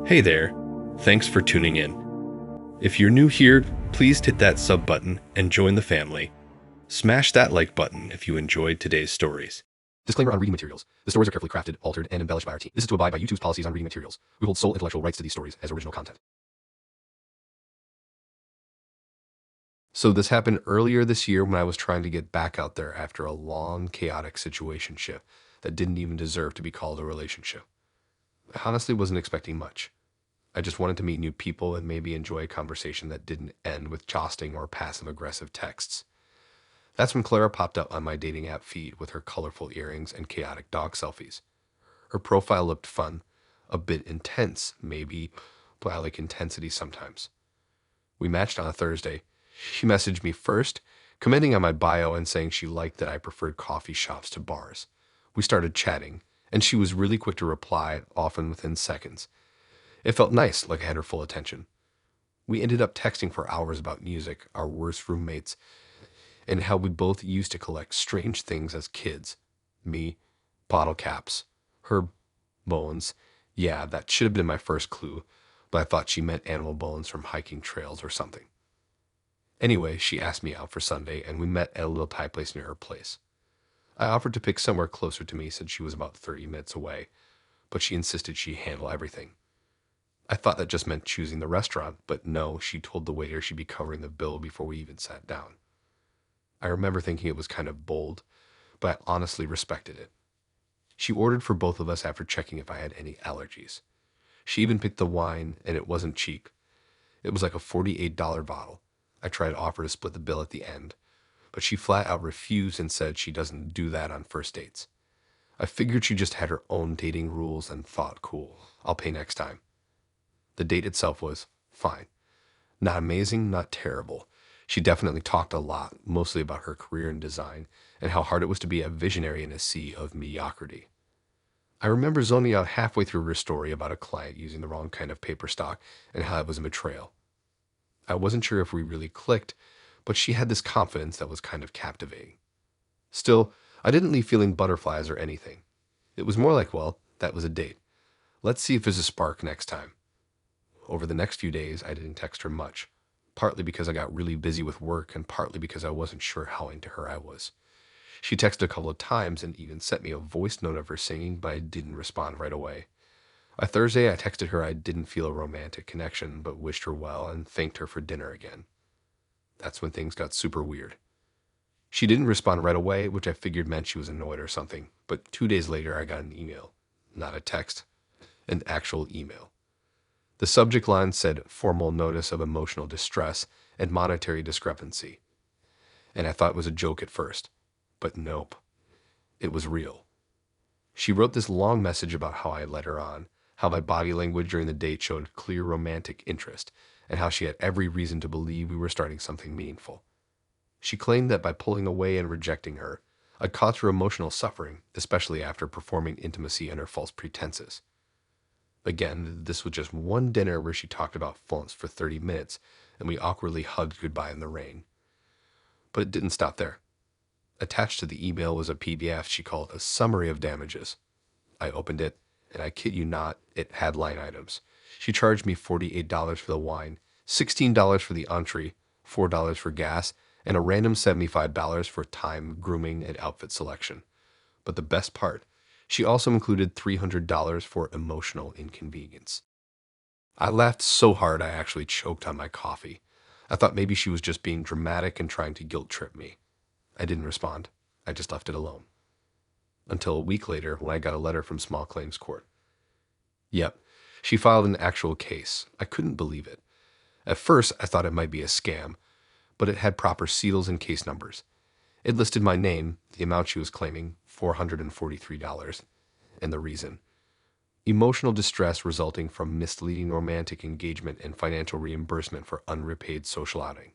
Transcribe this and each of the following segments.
Hey there, thanks for tuning in. If you're new here, please hit that sub button and join the family. Smash that like button if you enjoyed today's stories. Disclaimer on reading materials. The stories are carefully crafted, altered, and embellished by our team. This is to abide by YouTube's policies on reading materials. We hold sole intellectual rights to these stories as original content. So this happened earlier this year when I was trying to get back out there after a long, chaotic situationship that didn't even deserve to be called a relationship. I honestly wasn't expecting much. I just wanted to meet new people and maybe enjoy a conversation that didn't end with jostling or passive-aggressive texts. That's when Clara popped up on my dating app feed with her colorful earrings and chaotic dog selfies. Her profile looked fun, a bit intense, maybe, but I like intensity sometimes. We matched on a Thursday. She messaged me first, commenting on my bio and saying she liked that I preferred coffee shops to bars. We started chatting, and she was really quick to reply, often within seconds. It felt nice, like I had her full attention. We ended up texting for hours about music, our worst roommates, and how we both used to collect strange things as kids. Me, bottle caps. Her, bones. Yeah, that should have been my first clue, but I thought she meant animal bones from hiking trails or something. Anyway, she asked me out for Sunday, and we met at a little Thai place near her place. I offered to pick somewhere closer to me since she was about 30 minutes away, but she insisted she handle everything. I thought that just meant choosing the restaurant, but no, she told the waiter she'd be covering the bill before we even sat down. I remember thinking it was kind of bold, but I honestly respected it. She ordered for both of us after checking if I had any allergies. She even picked the wine, and it wasn't cheap. It was like a $48 bottle. I tried to offer to split the bill at the end, but she flat out refused and said she doesn't do that on first dates. I figured she just had her own dating rules and thought, cool, I'll pay next time. The date itself was fine. Not amazing, not terrible. She definitely talked a lot, mostly about her career in design and how hard it was to be a visionary in a sea of mediocrity. I remember zoning out halfway through her story about a client using the wrong kind of paper stock and how it was a betrayal. I wasn't sure if we really clicked, but she had this confidence that was kind of captivating. Still, I didn't leave feeling butterflies or anything. It was more like, well, that was a date. Let's see if there's a spark next time. Over the next few days, I didn't text her much, partly because I got really busy with work and partly because I wasn't sure how into her I was. She texted a couple of times and even sent me a voice note of her singing, but I didn't respond right away. On Thursday, I texted her I didn't feel a romantic connection, but wished her well and thanked her for dinner again. That's when things got super weird. She didn't respond right away, which I figured meant she was annoyed or something, but 2 days later I got an email. Not a text, an actual email. The subject line said formal notice of emotional distress and monetary discrepancy. And I thought it was a joke at first, but nope, it was real. She wrote this long message about how I led her on, how my body language during the date showed clear romantic interest, and how she had every reason to believe we were starting something meaningful. She claimed that by pulling away and rejecting her, I'd caused her emotional suffering, especially after performing intimacy under false pretenses. Again, this was just one dinner where she talked about phones for 30 minutes, and we awkwardly hugged goodbye in the rain. But it didn't stop there. Attached to the email was a PDF she called a summary of damages. I opened it, and I kid you not, it had line items. She charged me $48 for the wine, $16 for the entree, $4 for gas, and a random $75 for time, grooming, and outfit selection. But the best part, she also included $300 for emotional inconvenience. I laughed so hard I actually choked on my coffee. I thought maybe she was just being dramatic and trying to guilt trip me. I didn't respond. I just left it alone. Until a week later when I got a letter from small claims court. Yep, she filed an actual case. I couldn't believe it. At first, I thought it might be a scam, but it had proper seals and case numbers. It listed my name, the amount she was claiming, $443, and the reason. Emotional distress resulting from misleading romantic engagement and financial reimbursement for unrepaid social outing.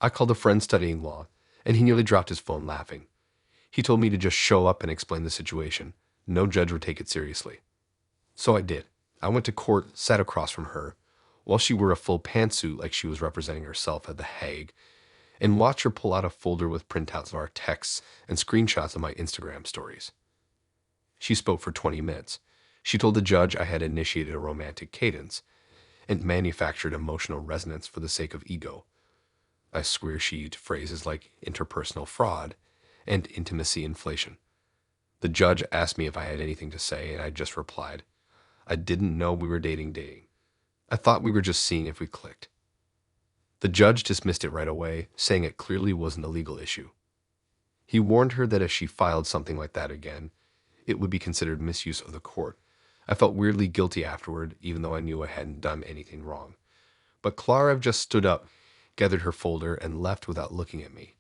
I called a friend studying law, and he nearly dropped his phone laughing. He told me to just show up and explain the situation. No judge would take it seriously. So I did. I went to court, sat across from her, while she wore a full pantsuit like she was representing herself at The Hague, and watched her pull out a folder with printouts of our texts and screenshots of my Instagram stories. She spoke for 20 minutes. She told the judge I had initiated a romantic cadence and manufactured emotional resonance for the sake of ego. I swear she used phrases like interpersonal fraud and intimacy inflation. The judge asked me if I had anything to say, and I just replied, I didn't know we were dating. I thought we were just seeing if we clicked. The judge dismissed it right away, saying it clearly wasn't a legal issue. He warned her that if she filed something like that again, it would be considered misuse of the court. I felt weirdly guilty afterward, even though I knew I hadn't done anything wrong. But Clara just stood up, gathered her folder, and left without looking at me.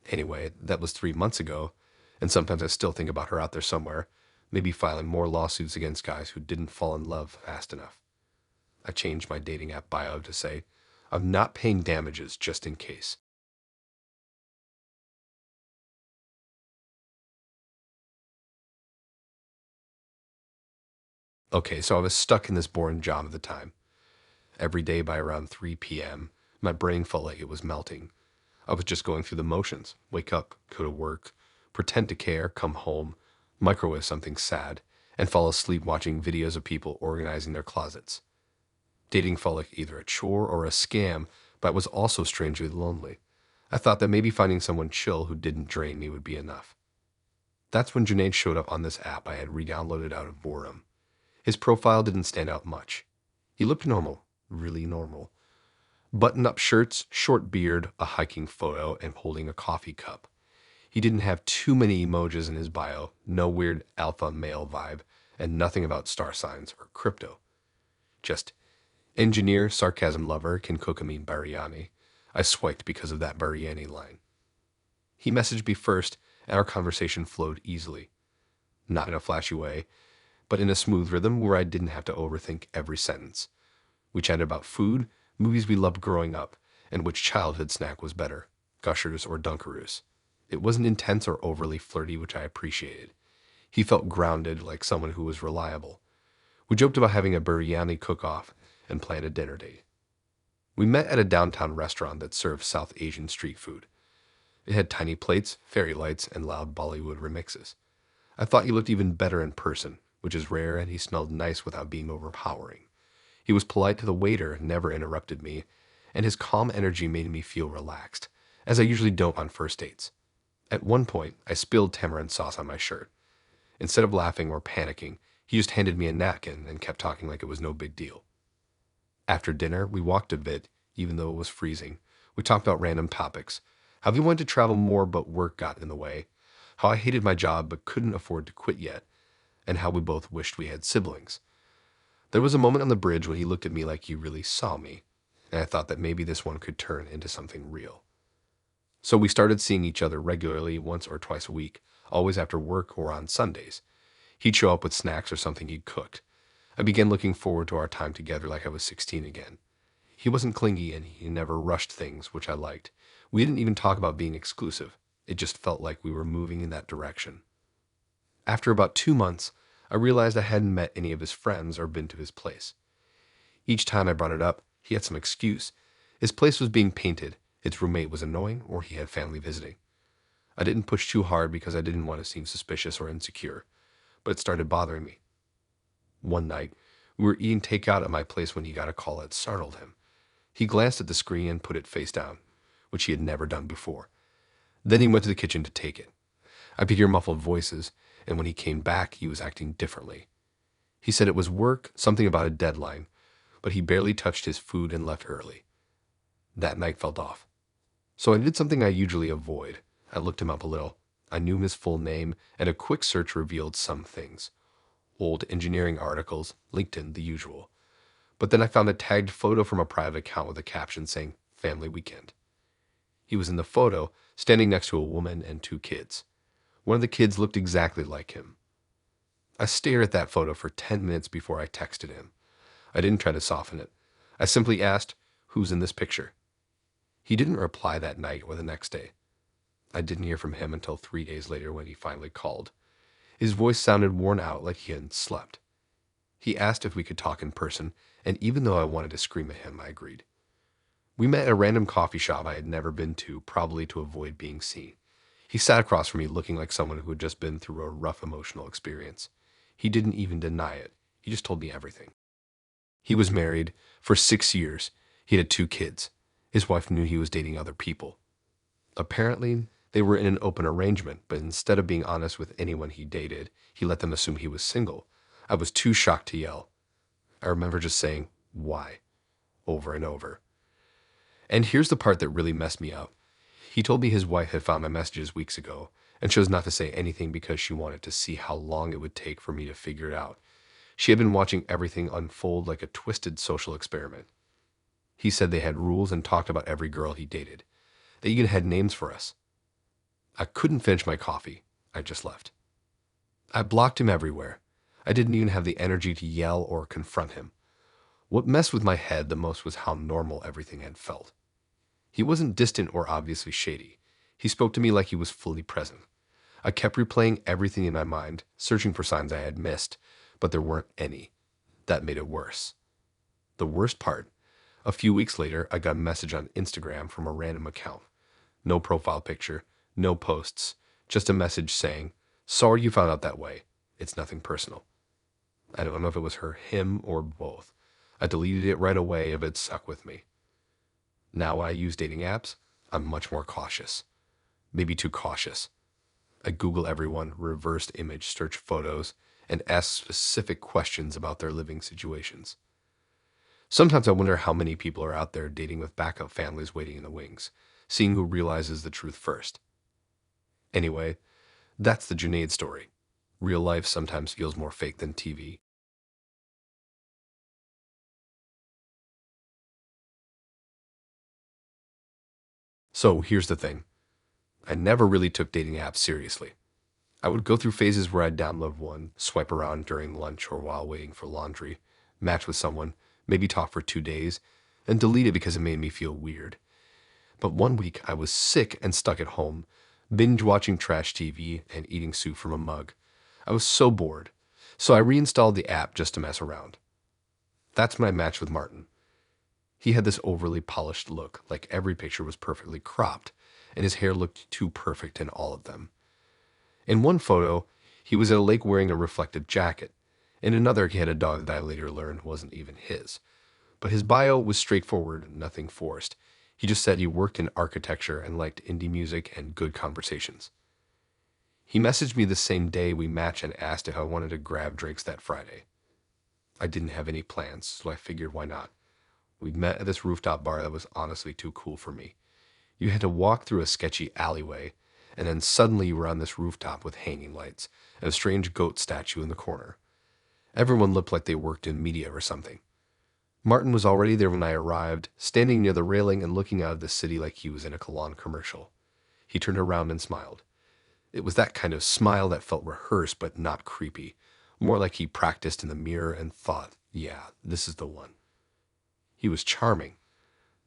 Anyway, that was 3 months ago, and sometimes I still think about her out there somewhere, maybe filing more lawsuits against guys who didn't fall in love fast enough. I changed my dating app bio to say, I'm not paying damages just in case. Okay, so I was stuck in this boring job at the time. Every day by around 3 p.m., my brain felt like it was melting. I was just going through the motions. Wake up, go to work, pretend to care, come home, microwave something sad, and fall asleep watching videos of people organizing their closets. Dating felt like either a chore or a scam, but I was also strangely lonely. I thought that maybe finding someone chill who didn't drain me would be enough. That's when Junaid showed up on this app I had re-downloaded out of boredom. His profile didn't stand out much. He looked normal, really normal. Button-up shirts, short beard, a hiking photo, and holding a coffee cup. He didn't have too many emojis in his bio, no weird alpha male vibe, and nothing about star signs or crypto. Just engineer, sarcasm lover, can cook a mean biryani. I swiped because of that biryani line. He messaged me first, and our conversation flowed easily. Not in a flashy way, but in a smooth rhythm where I didn't have to overthink every sentence. We chatted about food, movies we loved growing up, and which childhood snack was better, Gushers or Dunkaroos. It wasn't intense or overly flirty, which I appreciated. He felt grounded, like someone who was reliable. We joked about having a biryani cook-off and planned a dinner date. We met at a downtown restaurant that served South Asian street food. It had tiny plates, fairy lights, and loud Bollywood remixes. I thought he looked even better in person, which is rare, and he smelled nice without being overpowering. He was polite to the waiter, never interrupted me, and his calm energy made me feel relaxed, as I usually don't on first dates. At one point, I spilled tamarind sauce on my shirt. Instead of laughing or panicking, he just handed me a napkin and kept talking like it was no big deal. After dinner, we walked a bit, even though it was freezing. We talked about random topics, how we wanted to travel more but work got in the way, how I hated my job but couldn't afford to quit yet, and how we both wished we had siblings. There was a moment on the bridge when he looked at me like he really saw me, and I thought that maybe this one could turn into something real. So we started seeing each other regularly, once or twice a week, always after work or on Sundays. He'd show up with snacks or something he'd cooked. I began looking forward to our time together like I was 16 again. He wasn't clingy and he never rushed things, which I liked. We didn't even talk about being exclusive. It just felt like we were moving in that direction. After about 2 months, I realized I hadn't met any of his friends or been to his place. Each time I brought it up, he had some excuse. His place was being painted, its roommate was annoying, or he had family visiting. I didn't push too hard because I didn't want to seem suspicious or insecure, but it started bothering me. One night, we were eating takeout at my place when he got a call that startled him. He glanced at the screen and put it face down, which he had never done before. Then he went to the kitchen to take it. I could hear muffled voices, and when he came back, he was acting differently. He said it was work, something about a deadline, but he barely touched his food and left early. That night felt off. So I did something I usually avoid. I looked him up a little. I knew his full name, and a quick search revealed some things. Old engineering articles, LinkedIn, the usual. But then I found a tagged photo from a private account with a caption saying, Family Weekend. He was in the photo, standing next to a woman and 2 kids. One of the kids looked exactly like him. I stared at that photo for 10 minutes before I texted him. I didn't try to soften it. I simply asked, Who's in this picture? He didn't reply that night or the next day. I didn't hear from him until 3 days later when he finally called. His voice sounded worn out, like he hadn't slept. He asked if we could talk in person, and even though I wanted to scream at him, I agreed. We met at a random coffee shop I had never been to, probably to avoid being seen. He sat across from me looking like someone who had just been through a rough emotional experience. He didn't even deny it. He just told me everything. He was married for 6 years. He had 2 kids. His wife knew he was dating other people. Apparently, they were in an open arrangement, but instead of being honest with anyone he dated, he let them assume he was single. I was too shocked to yell. I remember just saying, "Why?" over and over. And here's the part that really messed me up. He told me his wife had found my messages weeks ago and chose not to say anything because she wanted to see how long it would take for me to figure it out. She had been watching everything unfold like a twisted social experiment. He said they had rules and talked about every girl he dated. They even had names for us. I couldn't finish my coffee. I just left. I blocked him everywhere. I didn't even have the energy to yell or confront him. What messed with my head the most was how normal everything had felt. He wasn't distant or obviously shady. He spoke to me like he was fully present. I kept replaying everything in my mind, searching for signs I had missed, but there weren't any. That made it worse. The worst part, a few weeks later, I got a message on Instagram from a random account. No profile picture, no posts, just a message saying, "Sorry you found out that way. It's nothing personal." I don't know if it was her, him, or both. I deleted it right away if it stuck with me. Now when I use dating apps, I'm much more cautious. Maybe too cautious. I Google everyone, reversed image search photos, and ask specific questions about their living situations. Sometimes I wonder how many people are out there dating with backup families waiting in the wings, seeing who realizes the truth first. Anyway, that's the Junaid story. Real life sometimes feels more fake than TV. So here's the thing. I never really took dating apps seriously. I would go through phases where I'd download one, swipe around during lunch or while waiting for laundry, match with someone, maybe talk for 2 days, and delete it because it made me feel weird. But one week I was sick and stuck at home, binge watching trash TV and eating soup from a mug. I was so bored, so I reinstalled the app just to mess around. That's my match with Martin. He had this overly polished look, like every picture was perfectly cropped, and his hair looked too perfect in all of them. In one photo, he was at a lake wearing a reflective jacket. In another, he had a dog that I later learned wasn't even his. But his bio was straightforward, nothing forced. He just said he worked in architecture and liked indie music and good conversations. He messaged me the same day we matched and asked if I wanted to grab drinks that Friday. I didn't have any plans, so I figured why not. We met at this rooftop bar that was honestly too cool for me. You had to walk through a sketchy alleyway, and then suddenly you were on this rooftop with hanging lights and a strange goat statue in the corner. Everyone looked like they worked in media or something. Martin was already there when I arrived, standing near the railing and looking out of the city like he was in a Cologne commercial. He turned around and smiled. It was that kind of smile that felt rehearsed but not creepy, more like he practiced in the mirror and thought, "Yeah, this is the one." He was charming.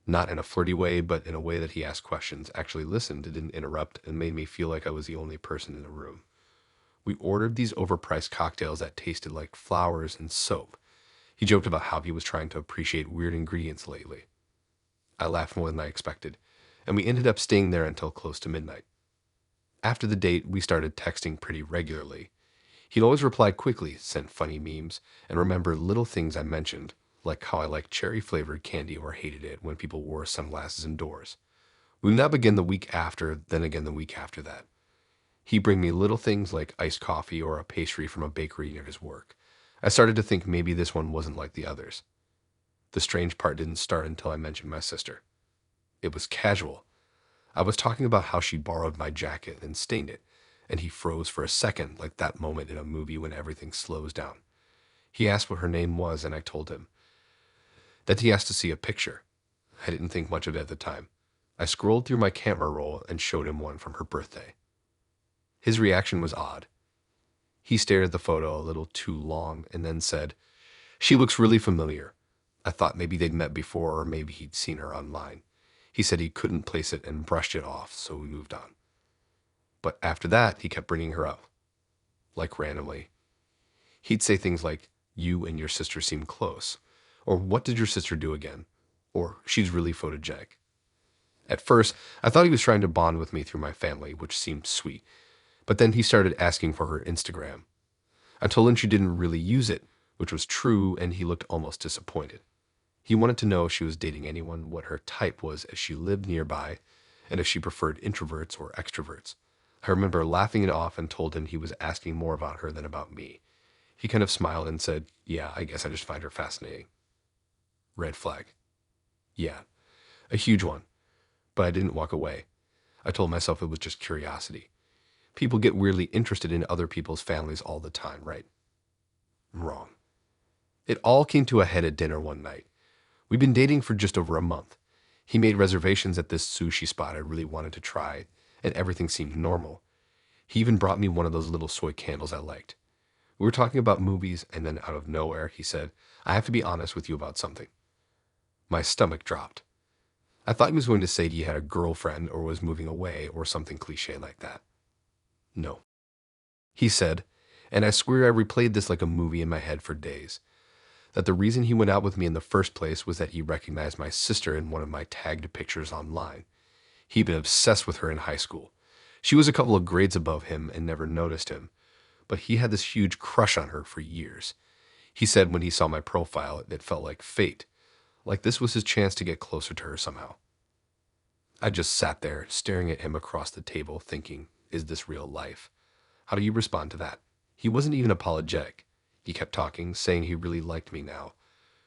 Not in a flirty way, but in a way that he asked questions, actually listened, didn't interrupt, and made me feel like I was the only person in the room. We ordered these overpriced cocktails that tasted like flowers and soap. He joked about how he was trying to appreciate weird ingredients lately. I laughed more than I expected, and we ended up staying there until close to midnight. After the date, we started texting pretty regularly. He'd always reply quickly, send funny memes, and remember little things I mentioned, like how I liked cherry-flavored candy or hated it when people wore sunglasses indoors. We would now begin the week after, then again the week after that. He'd bring me little things like iced coffee or a pastry from a bakery near his work. I started to think maybe this one wasn't like the others. The strange part didn't start until I mentioned my sister. It was casual. I was talking about how she borrowed my jacket and stained it, and he froze for a second, like that moment in a movie when everything slows down. He asked what her name was, and I told him. Then he asked to see a picture. I didn't think much of it at the time. I scrolled through my camera roll and showed him one from her birthday. His reaction was odd. He stared at the photo a little too long and then said, "She looks really familiar." I thought maybe they'd met before or maybe he'd seen her online. He said he couldn't place it and brushed it off, so we moved on. But after that, he kept bringing her up, like randomly. He'd say things like, "You and your sister seem close," or "What did your sister do again?" or she's really photogenic. At first, I thought he was trying to bond with me through my family, which seemed sweet. But then he started asking for her Instagram. I told him she didn't really use it, which was true, and he looked almost disappointed. He wanted to know if she was dating anyone, what her type was as she lived nearby, and if she preferred introverts or extroverts. I remember laughing it off and told him he was asking more about her than about me. He kind of smiled and said, "Yeah, I guess I just find her fascinating." Red flag. Yeah, a huge one. But I didn't walk away. I told myself it was just curiosity. People get weirdly interested in other people's families all the time, right? Wrong. It all came to a head at dinner one night. We'd been dating for just over a month. He made reservations at this sushi spot I really wanted to try, and everything seemed normal. He even brought me one of those little soy candles I liked. We were talking about movies, and then out of nowhere, he said, "I have to be honest with you about something." My stomach dropped. I thought he was going to say he had a girlfriend or was moving away or something cliche like that. No. He said, and I swear I replayed this like a movie in my head for days, that the reason he went out with me in the first place was that he recognized my sister in one of my tagged pictures online. He'd been obsessed with her in high school. She was a couple of grades above him and never noticed him, but he had this huge crush on her for years. He said when he saw my profile, it felt like fate, like this was his chance to get closer to her somehow. I just sat there, staring at him across the table, thinking, is this real life? How do you respond to that? He wasn't even apologetic. He kept talking, saying he really liked me now,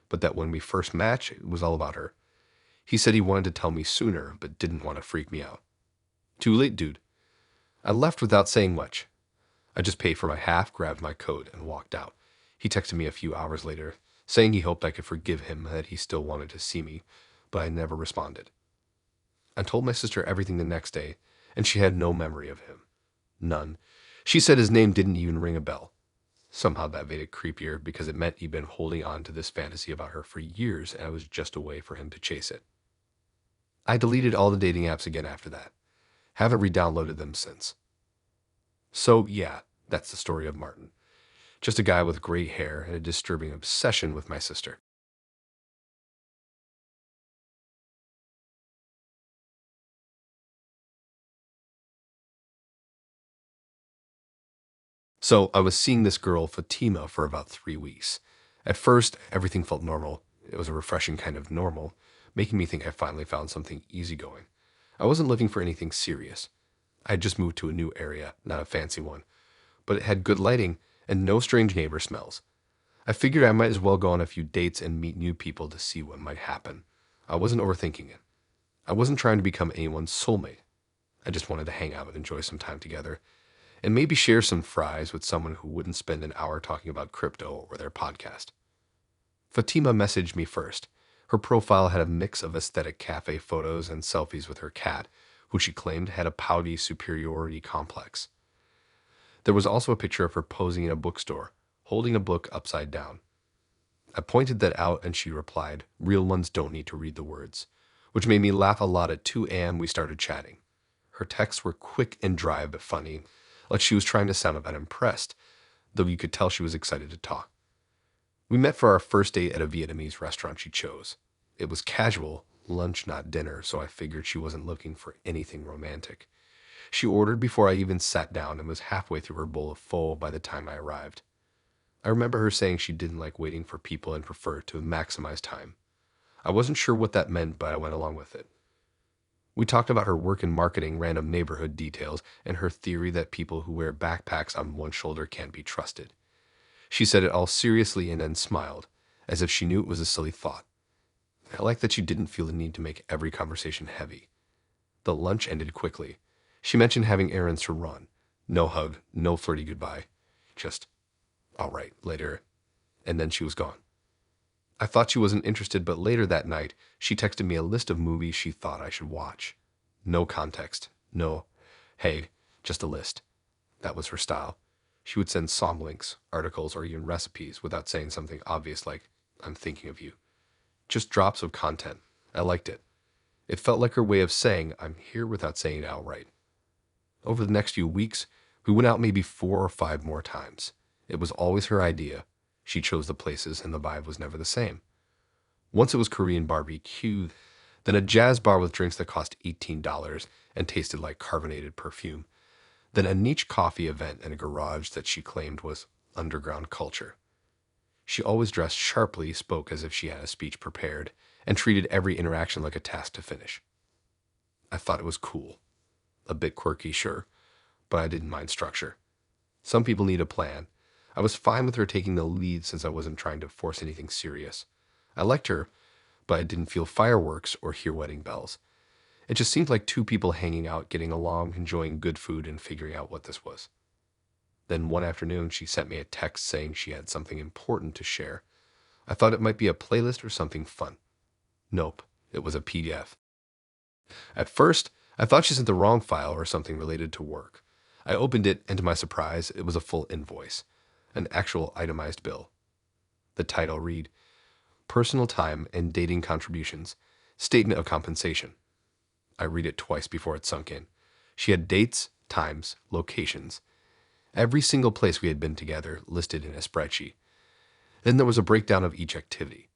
but that when we first matched, it was all about her. He said he wanted to tell me sooner, but didn't want to freak me out. Too late, dude. I left without saying much. I just paid for my half, grabbed my coat, and walked out. He texted me a few hours later, saying he hoped I could forgive him, that he still wanted to see me, but I never responded. I told my sister everything the next day, and she had no memory of him. None. She said his name didn't even ring a bell. Somehow that made it creepier because it meant he'd been holding on to this fantasy about her for years, and I was just a way for him to chase it. I deleted all the dating apps again after that. Haven't re-downloaded them since. So yeah, that's the story of Martin. Just a guy with gray hair and a disturbing obsession with my sister. So I was seeing this girl, Fatima, for about 3 weeks. At first, everything felt normal. It was a refreshing kind of normal, making me think I finally found something easygoing. I wasn't looking for anything serious. I had just moved to a new area, not a fancy one, but it had good lighting and no strange neighbor smells. I figured I might as well go on a few dates and meet new people to see what might happen. I wasn't overthinking it. I wasn't trying to become anyone's soulmate. I just wanted to hang out and enjoy some time together, and maybe share some fries with someone who wouldn't spend an hour talking about crypto or their podcast. Fatima messaged me first. Her profile had a mix of aesthetic cafe photos and selfies with her cat, who she claimed had a pouty superiority complex. There was also a picture of her posing in a bookstore, holding a book upside down. I pointed that out and she replied, "Real ones don't need to read the words," which made me laugh a lot. At 2 a.m. we started chatting. Her texts were quick and dry but funny, like she was trying to sound unimpressed, though you could tell she was excited to talk. We met for our first date at a Vietnamese restaurant she chose. It was casual, lunch not dinner, so I figured she wasn't looking for anything romantic. She ordered before I even sat down and was halfway through her bowl of pho by the time I arrived. I remember her saying she didn't like waiting for people and preferred to maximize time. I wasn't sure what that meant, but I went along with it. We talked about her work in marketing, random neighborhood details, and her theory that people who wear backpacks on one shoulder can't be trusted. She said it all seriously and then smiled, as if she knew it was a silly thought. I liked that she didn't feel the need to make every conversation heavy. The lunch ended quickly. She mentioned having errands to run. No hug, no flirty goodbye. Just, "All right, later." And then she was gone. I thought she wasn't interested, but later that night, she texted me a list of movies she thought I should watch. No context. No, "Hey, just a list." That was her style. She would send song links, articles, or even recipes without saying something obvious like, "I'm thinking of you." Just drops of content. I liked it. It felt like her way of saying, "I'm here," without saying it outright. Over the next few weeks, we went out maybe 4 or 5 more times. It was always her idea. She chose the places and the vibe was never the same. Once it was Korean barbecue, then a jazz bar with drinks that cost $18 and tasted like carbonated perfume, then a niche coffee event in a garage that she claimed was underground culture. She always dressed sharply, spoke as if she had a speech prepared, and treated every interaction like a task to finish. I thought it was cool. A bit quirky, sure, but I didn't mind structure. Some people need a plan. I was fine with her taking the lead since I wasn't trying to force anything serious. I liked her, but I didn't feel fireworks or hear wedding bells. It just seemed like two people hanging out, getting along, enjoying good food, and figuring out what this was. Then one afternoon, she sent me a text saying she had something important to share. I thought it might be a playlist or something fun. Nope, it was a PDF. At first, I thought she sent the wrong file or something related to work. I opened it, and to my surprise, it was a full invoice, an actual itemized bill. The title read, Personal Time and Dating Contributions, Statement of Compensation. I read it twice before it sunk in. She had dates, times, locations, every single place we had been together listed in a spreadsheet. Then there was a breakdown of each activity.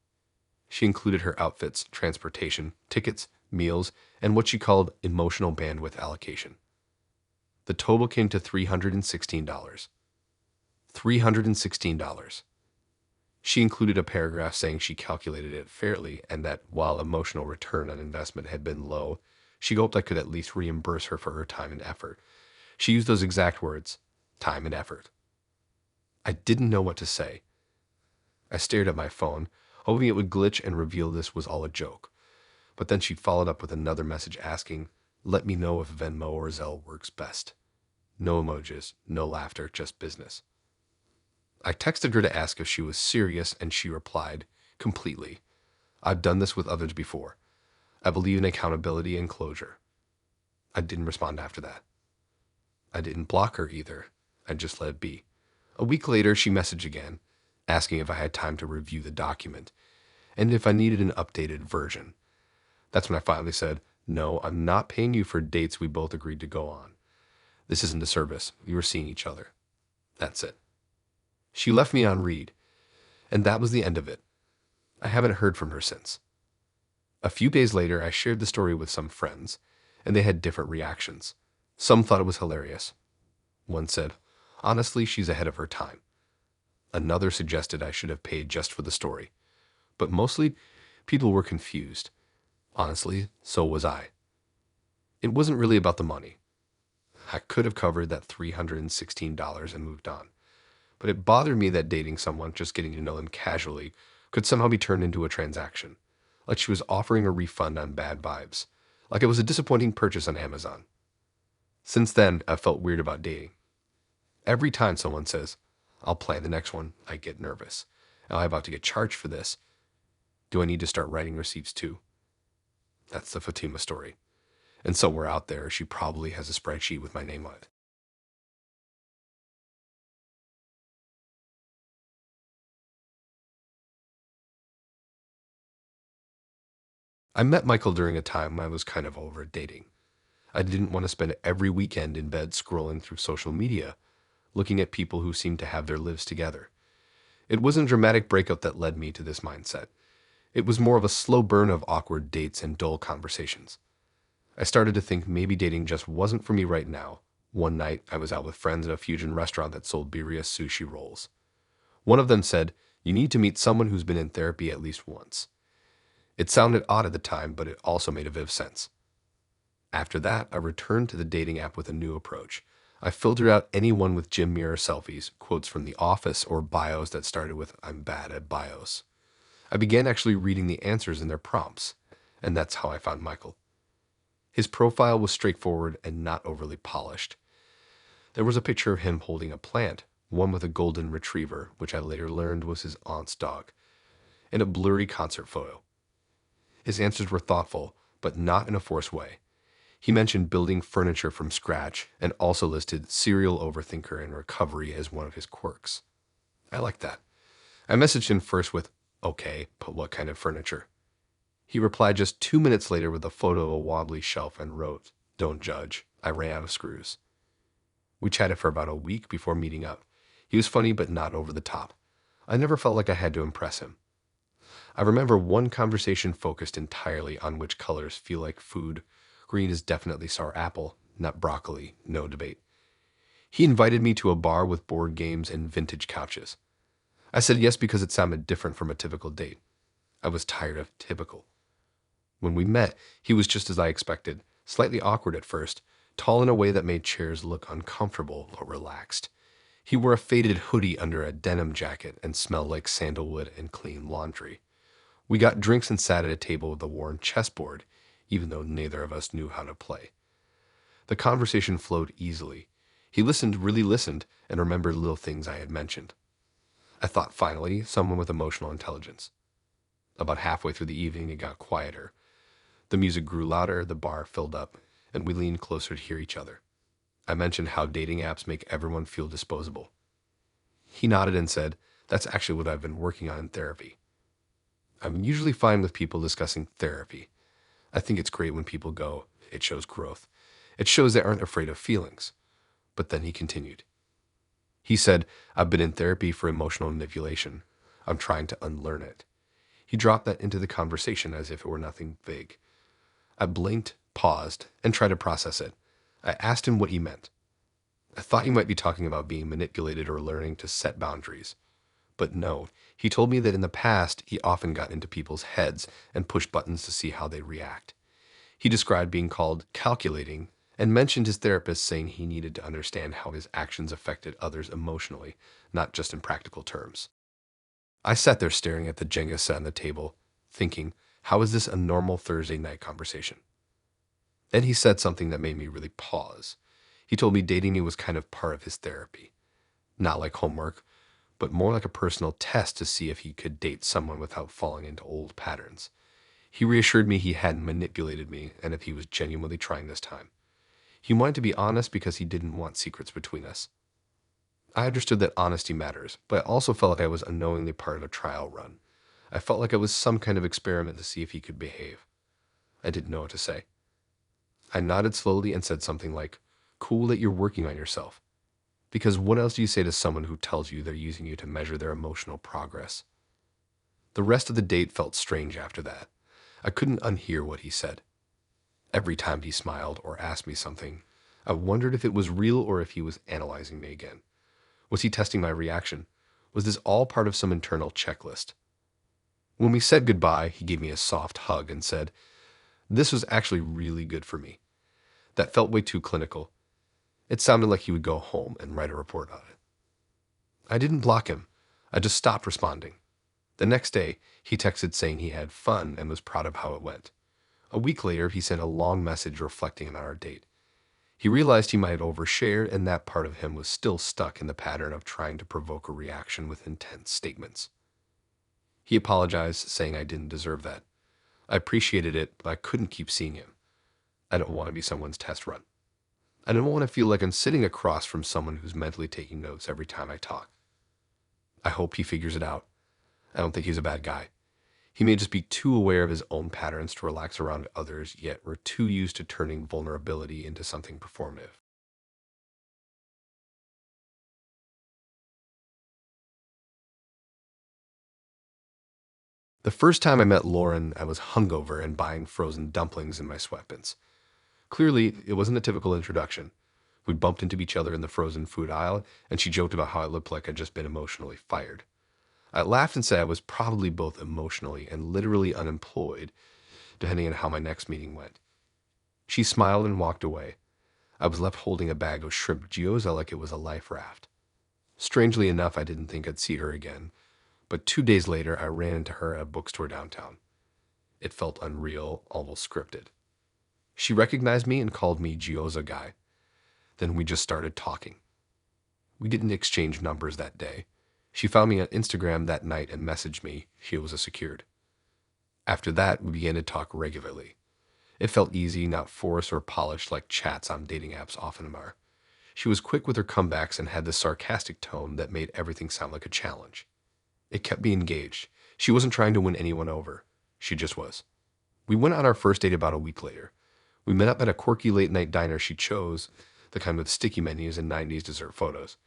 She included her outfits, transportation, tickets, meals, and what she called emotional bandwidth allocation. The total came to $316. $316. She included a paragraph saying she calculated it fairly and that while emotional return on investment had been low, she hoped I could at least reimburse her for her time and effort. She used those exact words, time and effort. I didn't know what to say. I stared at my phone, hoping it would glitch and reveal this was all a joke. But then she followed up with another message asking, let me know if Venmo or Zelle works best. No emojis, no laughter, just business. I texted her to ask if she was serious, and she replied, completely. I've done this with others before. I believe in accountability and closure. I didn't respond after that. I didn't block her either. I just let it be. A week later, she messaged again, asking if I had time to review the document, and if I needed an updated version. That's when I finally said, no, I'm not paying you for dates we both agreed to go on. This isn't a service. We were seeing each other. That's it. She left me on read, and that was the end of it. I haven't heard from her since. A few days later, I shared the story with some friends, and they had different reactions. Some thought it was hilarious. One said, honestly, she's ahead of her time. Another suggested I should have paid just for the story. But mostly, people were confused. Honestly, so was I. It wasn't really about the money. I could have covered that $316 and moved on. But it bothered me that dating someone, just getting to know them casually, could somehow be turned into a transaction. Like she was offering a refund on bad vibes. Like it was a disappointing purchase on Amazon. Since then, I've felt weird about dating. Every time someone says, I'll plan the next one, I get nervous. Am I about to get charged for this? Do I need to start writing receipts too? That's the Fatima story. And somewhere out there, she probably has a spreadsheet with my name on it. I met Michael during a time when I was kind of over dating. I didn't want to spend every weekend in bed scrolling through social media, looking at people who seemed to have their lives together. It wasn't a dramatic breakup that led me to this mindset. It was more of a slow burn of awkward dates and dull conversations. I started to think maybe dating just wasn't for me right now. One night, I was out with friends at a fusion restaurant that sold birria sushi rolls. One of them said, you need to meet someone who's been in therapy at least once. It sounded odd at the time, but it also made a bit of sense. After that, I returned to the dating app with a new approach. I filtered out anyone with gym mirror selfies, quotes from The Office, or bios that started with, I'm bad at bios. I began actually reading the answers in their prompts, and that's how I found Michael. His profile was straightforward and not overly polished. There was a picture of him holding a plant, one with a golden retriever, which I later learned was his aunt's dog, and a blurry concert photo. His answers were thoughtful, but not in a forced way. He mentioned building furniture from scratch and also listed serial overthinker and recovery as one of his quirks. I liked that. I messaged him first with, okay, but what kind of furniture? He replied just 2 minutes later with a photo of a wobbly shelf and wrote, don't judge, I ran out of screws. We chatted for about a week before meeting up. He was funny but not over the top. I never felt like I had to impress him. I remember one conversation focused entirely on which colors feel like food. Green is definitely sour apple, not broccoli, no debate. He invited me to a bar with board games and vintage couches. I said yes because it sounded different from a typical date. I was tired of typical. When we met, he was just as I expected, slightly awkward at first, tall in a way that made chairs look uncomfortable but relaxed. He wore a faded hoodie under a denim jacket and smelled like sandalwood and clean laundry. We got drinks and sat at a table with a worn chessboard, even though neither of us knew how to play. The conversation flowed easily. He listened, really listened, and remembered little things I had mentioned. I thought finally someone with emotional intelligence. About halfway through the evening, it got quieter. The music grew louder, the bar filled up, and we leaned closer to hear each other. I mentioned how dating apps make everyone feel disposable. He nodded and said, "That's actually what I've been working on in therapy." I'm usually fine with people discussing therapy. I think it's great when people go, it shows growth. It shows they aren't afraid of feelings. But then he continued. He said, "I've been in therapy for emotional manipulation. I'm trying to unlearn it." He dropped that into the conversation as if it were nothing big. I blinked, paused, and tried to process it. I asked him what he meant. I thought he might be talking about being manipulated or learning to set boundaries. But no, he told me that in the past, he often got into people's heads and pushed buttons to see how they react. He described being called calculating and mentioned his therapist saying he needed to understand how his actions affected others emotionally, not just in practical terms. I sat there staring at the Jenga set on the table, thinking, how is this a normal Thursday night conversation? Then he said something that made me really pause. He told me dating me was kind of part of his therapy. Not like homework, but more like a personal test to see if he could date someone without falling into old patterns. He reassured me he hadn't manipulated me and if he was genuinely trying this time. He wanted to be honest because he didn't want secrets between us. I understood that honesty matters, but I also felt like I was unknowingly part of a trial run. I felt like it was some kind of experiment to see if he could behave. I didn't know what to say. I nodded slowly and said something like, "Cool that you're working on yourself." Because what else do you say to someone who tells you they're using you to measure their emotional progress? The rest of the date felt strange after that. I couldn't unhear what he said. Every time he smiled or asked me something, I wondered if it was real or if he was analyzing me again. Was he testing my reaction? Was this all part of some internal checklist? When we said goodbye, he gave me a soft hug and said, "This was actually really good for me." That felt way too clinical. It sounded like he would go home and write a report on it. I didn't block him. I just stopped responding. The next day, he texted saying he had fun and was proud of how it went. A week later, he sent a long message reflecting on our date. He realized he might have overshared, and that part of him was still stuck in the pattern of trying to provoke a reaction with intense statements. He apologized, saying I didn't deserve that. I appreciated it, but I couldn't keep seeing him. I don't want to be someone's test run. I don't want to feel like I'm sitting across from someone who's mentally taking notes every time I talk. I hope he figures it out. I don't think he's a bad guy. He may just be too aware of his own patterns to relax around others, yet we're too used to turning vulnerability into something performative. The first time I met Lauren, I was hungover and buying frozen dumplings in my sweatpants. Clearly, it wasn't a typical introduction. We bumped into each other in the frozen food aisle, and she joked about how I looked like I'd just been emotionally fired. I laughed and said I was probably both emotionally and literally unemployed, depending on how my next meeting went. She smiled and walked away. I was left holding a bag of shrimp gyoza like it was a life raft. Strangely enough, I didn't think I'd see her again, but 2 days later, I ran into her at a bookstore downtown. It felt unreal, almost scripted. She recognized me and called me Gyoza Guy. Then we just started talking. We didn't exchange numbers that day. She found me on Instagram that night and messaged me she was a secured. After that, we began to talk regularly. It felt easy, not forced or polished like chats on dating apps often are. She was quick with her comebacks and had this sarcastic tone that made everything sound like a challenge. It kept me engaged. She wasn't trying to win anyone over. She just was. We went on our first date about a week later. We met up at a quirky late-night diner she chose, the kind with sticky menus and 90s dessert photos.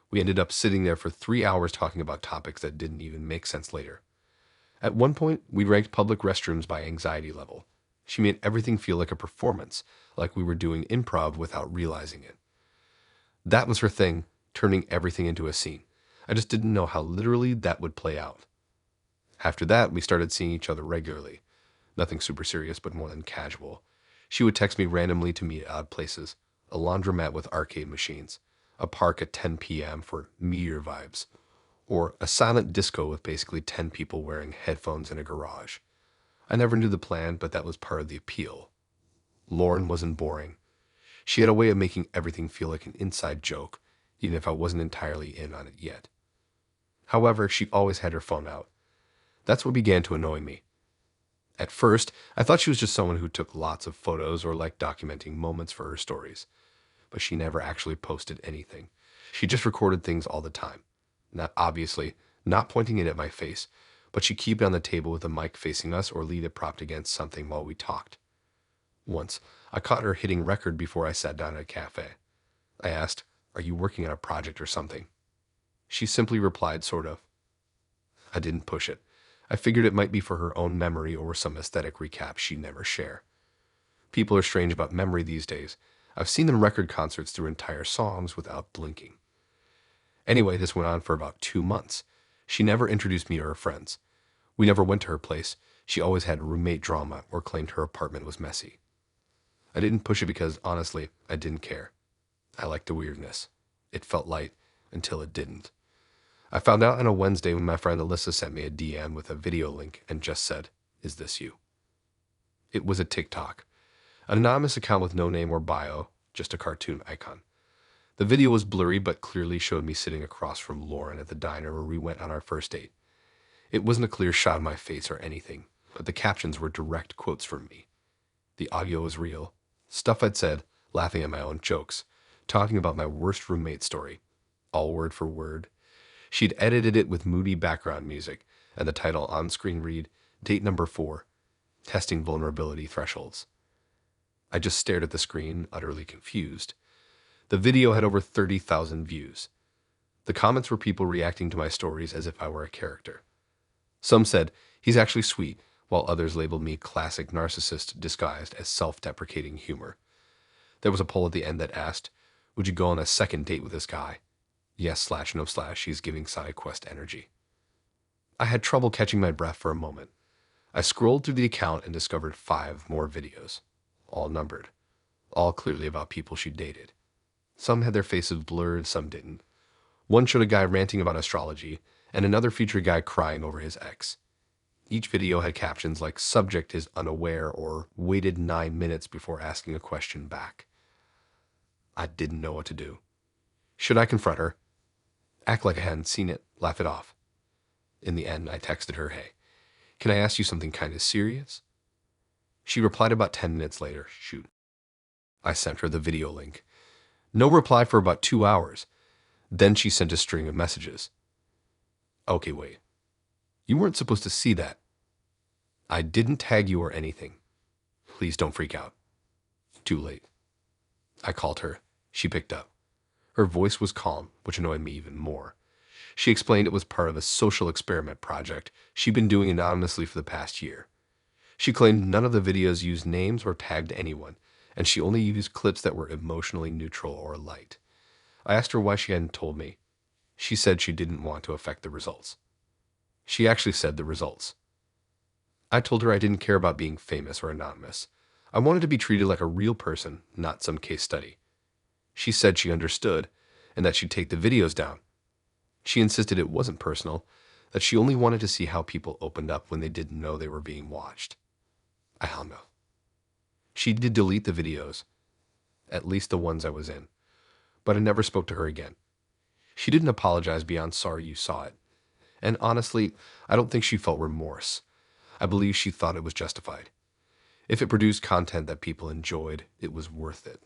We ended up sitting there for 3 hours talking about topics that didn't even make sense later. At one point, we ranked public restrooms by anxiety level. She made everything feel like a performance, like we were doing improv without realizing it. That was her thing, turning everything into a scene. I just didn't know how literally that would play out. After that, we started seeing each other regularly. Nothing super serious, but more than casual. She would text me randomly to meet at odd places, a laundromat with arcade machines, a park at 10 p.m. for meteor vibes, or a silent disco with basically 10 people wearing headphones in a garage. I never knew the plan, but that was part of the appeal. Lauren wasn't boring. She had a way of making everything feel like an inside joke, even if I wasn't entirely in on it yet. However, she always had her phone out. That's what began to annoy me. At first, I thought she was just someone who took lots of photos or liked documenting moments for her stories, but she never actually posted anything. She just recorded things all the time. Not obviously, not pointing it at my face, but she'd keep it on the table with the mic facing us or leave it propped against something while we talked. Once, I caught her hitting record before I sat down at a cafe. I asked, "Are you working on a project or something?" She simply replied, sort of. I didn't push it. I figured it might be for her own memory or some aesthetic recap she'd never share. People are strange about memory these days. I've seen them record concerts through entire songs without blinking. Anyway, this went on for about 2 months. She never introduced me to her friends. We never went to her place. She always had roommate drama or claimed her apartment was messy. I didn't push it because, honestly, I didn't care. I liked the weirdness. It felt light until it didn't. I found out on a Wednesday when my friend Alyssa sent me a DM with a video link and just said, "Is this you?" It was a TikTok. An anonymous account with no name or bio, just a cartoon icon. The video was blurry but clearly showed me sitting across from Lauren at the diner where we went on our first date. It wasn't a clear shot of my face or anything, but the captions were direct quotes from me. The audio was real. Stuff I'd said, laughing at my own jokes, talking about my worst roommate story, all word for word. She'd edited it with moody background music, and the title on screen read, "Date number 4, Testing Vulnerability Thresholds." I just stared at the screen, utterly confused. The video had over 30,000 views. The comments were people reacting to my stories as if I were a character. Some said, "He's actually sweet," while others labeled me classic narcissist disguised as self-deprecating humor. There was a poll at the end that asked, "Would you go on a second date with this guy?" Yes/no/ she's giving side quest energy. I had trouble catching my breath for a moment. I scrolled through the account and discovered 5 more videos, all numbered, all clearly about people she dated. Some had their faces blurred, some didn't. One showed a guy ranting about astrology, and another featured a guy crying over his ex. Each video had captions like "subject is unaware" or "waited 9 minutes before asking a question back." I didn't know what to do. Should I confront her? Act like I hadn't seen it, laugh it off? In the end, I texted her, "Hey, can I ask you something kind of serious?" She replied about 10 minutes later, "Shoot." I sent her the video link. No reply for about 2 hours. Then she sent a string of messages. "Okay, wait. You weren't supposed to see that. I didn't tag you or anything. Please don't freak out." Too late. I called her. She picked up. Her voice was calm, which annoyed me even more. She explained it was part of a social experiment project she'd been doing anonymously for the past year. She claimed none of the videos used names or tagged anyone, and she only used clips that were emotionally neutral or light. I asked her why she hadn't told me. She said she didn't want to affect the results. She actually said the results. I told her I didn't care about being famous or anonymous. I wanted to be treated like a real person, not some case study. She said she understood, and that she'd take the videos down. She insisted it wasn't personal, that she only wanted to see how people opened up when they didn't know they were being watched. I hung no. She did delete the videos, at least the ones I was in, but I never spoke to her again. She didn't apologize beyond "sorry you saw it." And honestly, I don't think she felt remorse. I believe she thought it was justified. If it produced content that people enjoyed, it was worth it.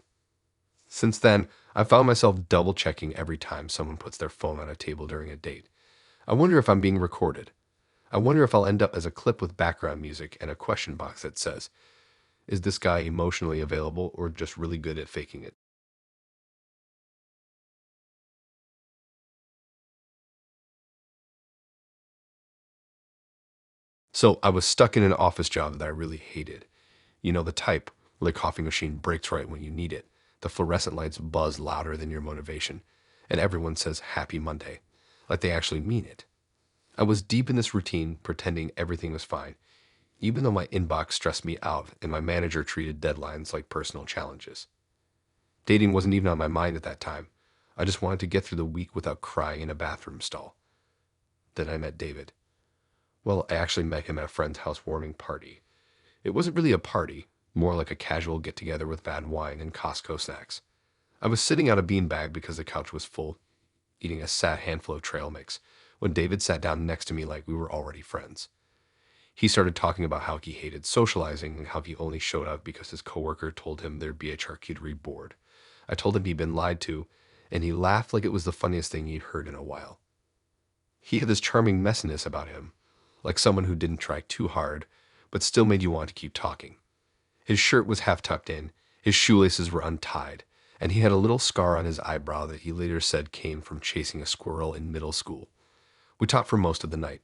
Since then, I found myself double-checking every time someone puts their phone on a table during a date. I wonder if I'm being recorded. I wonder if I'll end up as a clip with background music and a question box that says, "Is this guy emotionally available or just really good at faking it?" So I was stuck in an office job that I really hated. You know, the type where the coffee machine breaks right when you need it, the fluorescent lights buzz louder than your motivation, and everyone says Happy Monday, like they actually mean it. I was deep in this routine, pretending everything was fine, even though my inbox stressed me out and my manager treated deadlines like personal challenges. Dating wasn't even on my mind at that time. I just wanted to get through the week without crying in a bathroom stall. Then I met David. Well, I actually met him at a friend's housewarming party. It wasn't really a party, more like a casual get-together with bad wine and Costco snacks. I was sitting on a beanbag because the couch was full, eating a sad handful of trail mix, when David sat down next to me like we were already friends. He started talking about how he hated socializing and how he only showed up because his coworker told him there'd be a charcuterie board. I told him he'd been lied to, and he laughed like it was the funniest thing he'd heard in a while. He had this charming messiness about him, like someone who didn't try too hard, but still made you want to keep talking. His shirt was half tucked in, his shoelaces were untied, and he had a little scar on his eyebrow that he later said came from chasing a squirrel in middle school. We talked for most of the night.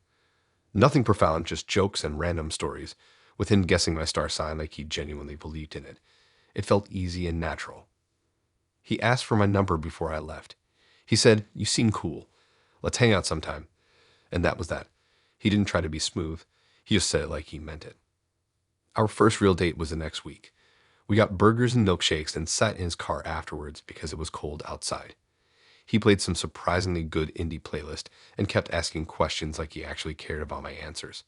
Nothing profound, just jokes and random stories, with him guessing my star sign like he genuinely believed in it. It felt easy and natural. He asked for my number before I left. He said, "You seem cool. Let's hang out sometime." And that was that. He didn't try to be smooth. He just said it like he meant it. Our first real date was the next week. We got burgers and milkshakes and sat in his car afterwards because it was cold outside. He played some surprisingly good indie playlist and kept asking questions like he actually cared about my answers.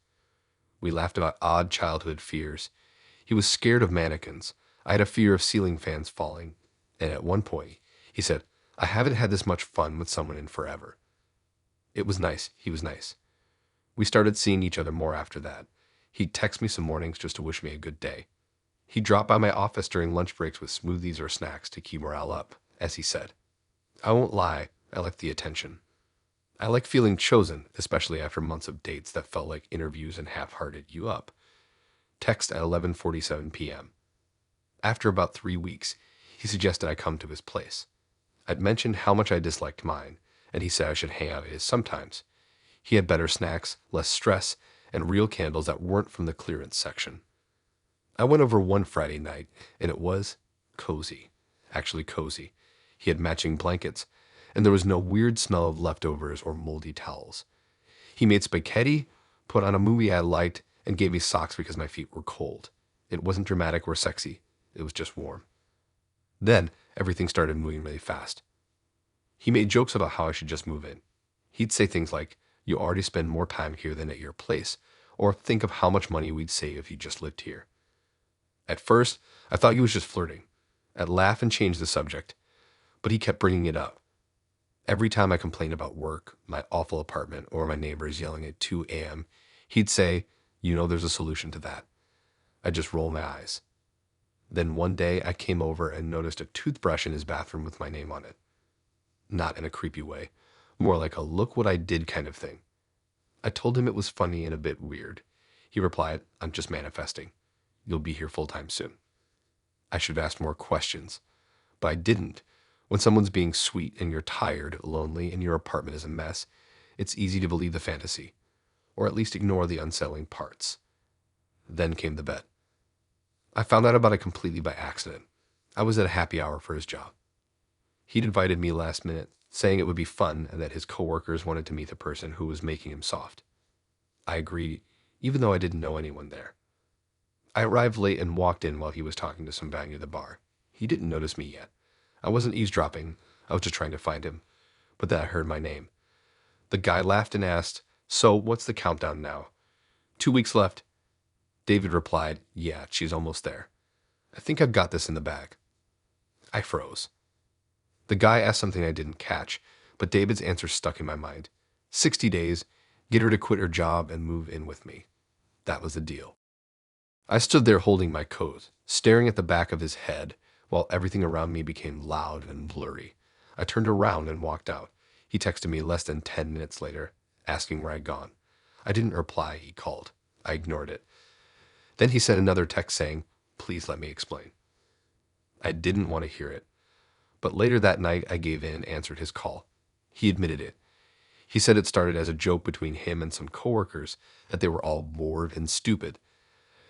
We laughed about odd childhood fears. He was scared of mannequins. I had a fear of ceiling fans falling. And at one point, he said, "I haven't had this much fun with someone in forever." It was nice. He was nice. We started seeing each other more after that. He'd text me some mornings just to wish me a good day. He'd drop by my office during lunch breaks with smoothies or snacks to keep morale up, as he said. I won't lie, I liked the attention. I like feeling chosen, especially after months of dates that felt like interviews and half-hearted you up. Text at 11:47 p.m. After about 3 weeks, he suggested I come to his place. I'd mentioned how much I disliked mine, and he said I should hang out at his sometimes. He had better snacks, less stress, and real candles that weren't from the clearance section. I went over one Friday night, and it was cozy. Actually cozy. He had matching blankets, and there was no weird smell of leftovers or moldy towels. He made spaghetti, put on a movie I liked, and gave me socks because my feet were cold. It wasn't dramatic or sexy. It was just warm. Then, everything started moving really fast. He made jokes about how I should just move in. He'd say things like, "You already spend more time here than at your place," or "Think of how much money we'd save if you just lived here." At first, I thought he was just flirting. I'd laugh and change the subject, but he kept bringing it up. Every time I complained about work, my awful apartment, or my neighbors yelling at 2 a.m., he'd say, "You know there's a solution to that." I'd just roll my eyes. Then one day I came over and noticed a toothbrush in his bathroom with my name on it. Not in a creepy way, more like a look what I did kind of thing. I told him it was funny and a bit weird. He replied, "I'm just manifesting. You'll be here full-time soon." I should have asked more questions, but I didn't. When someone's being sweet and you're tired, lonely, and your apartment is a mess, it's easy to believe the fantasy, or at least ignore the unsettling parts. Then came the bet. I found out about it completely by accident. I was at a happy hour for his job. He'd invited me last minute, saying it would be fun and that his coworkers wanted to meet the person who was making him soft. I agreed, even though I didn't know anyone there. I arrived late and walked in while he was talking to some guy near the bar. He didn't notice me yet. I wasn't eavesdropping. I was just trying to find him. But then I heard my name. The guy laughed and asked, "So, what's the countdown now?" 2 weeks left. David replied, "Yeah, she's almost there. I think I've got this in the bag." I froze. The guy asked something I didn't catch, but David's answer stuck in my mind. 60 days, get her to quit her job and move in with me. That was the deal. I stood there holding my coat, staring at the back of his head, while everything around me became loud and blurry. I turned around and walked out. He texted me less than 10 minutes later, asking where I'd gone. I didn't reply, he called. I ignored it. Then he sent another text saying, "Please let me explain." I didn't want to hear it. But later that night, I gave in and answered his call. He admitted it. He said it started as a joke between him and some coworkers that they were all bored and stupid,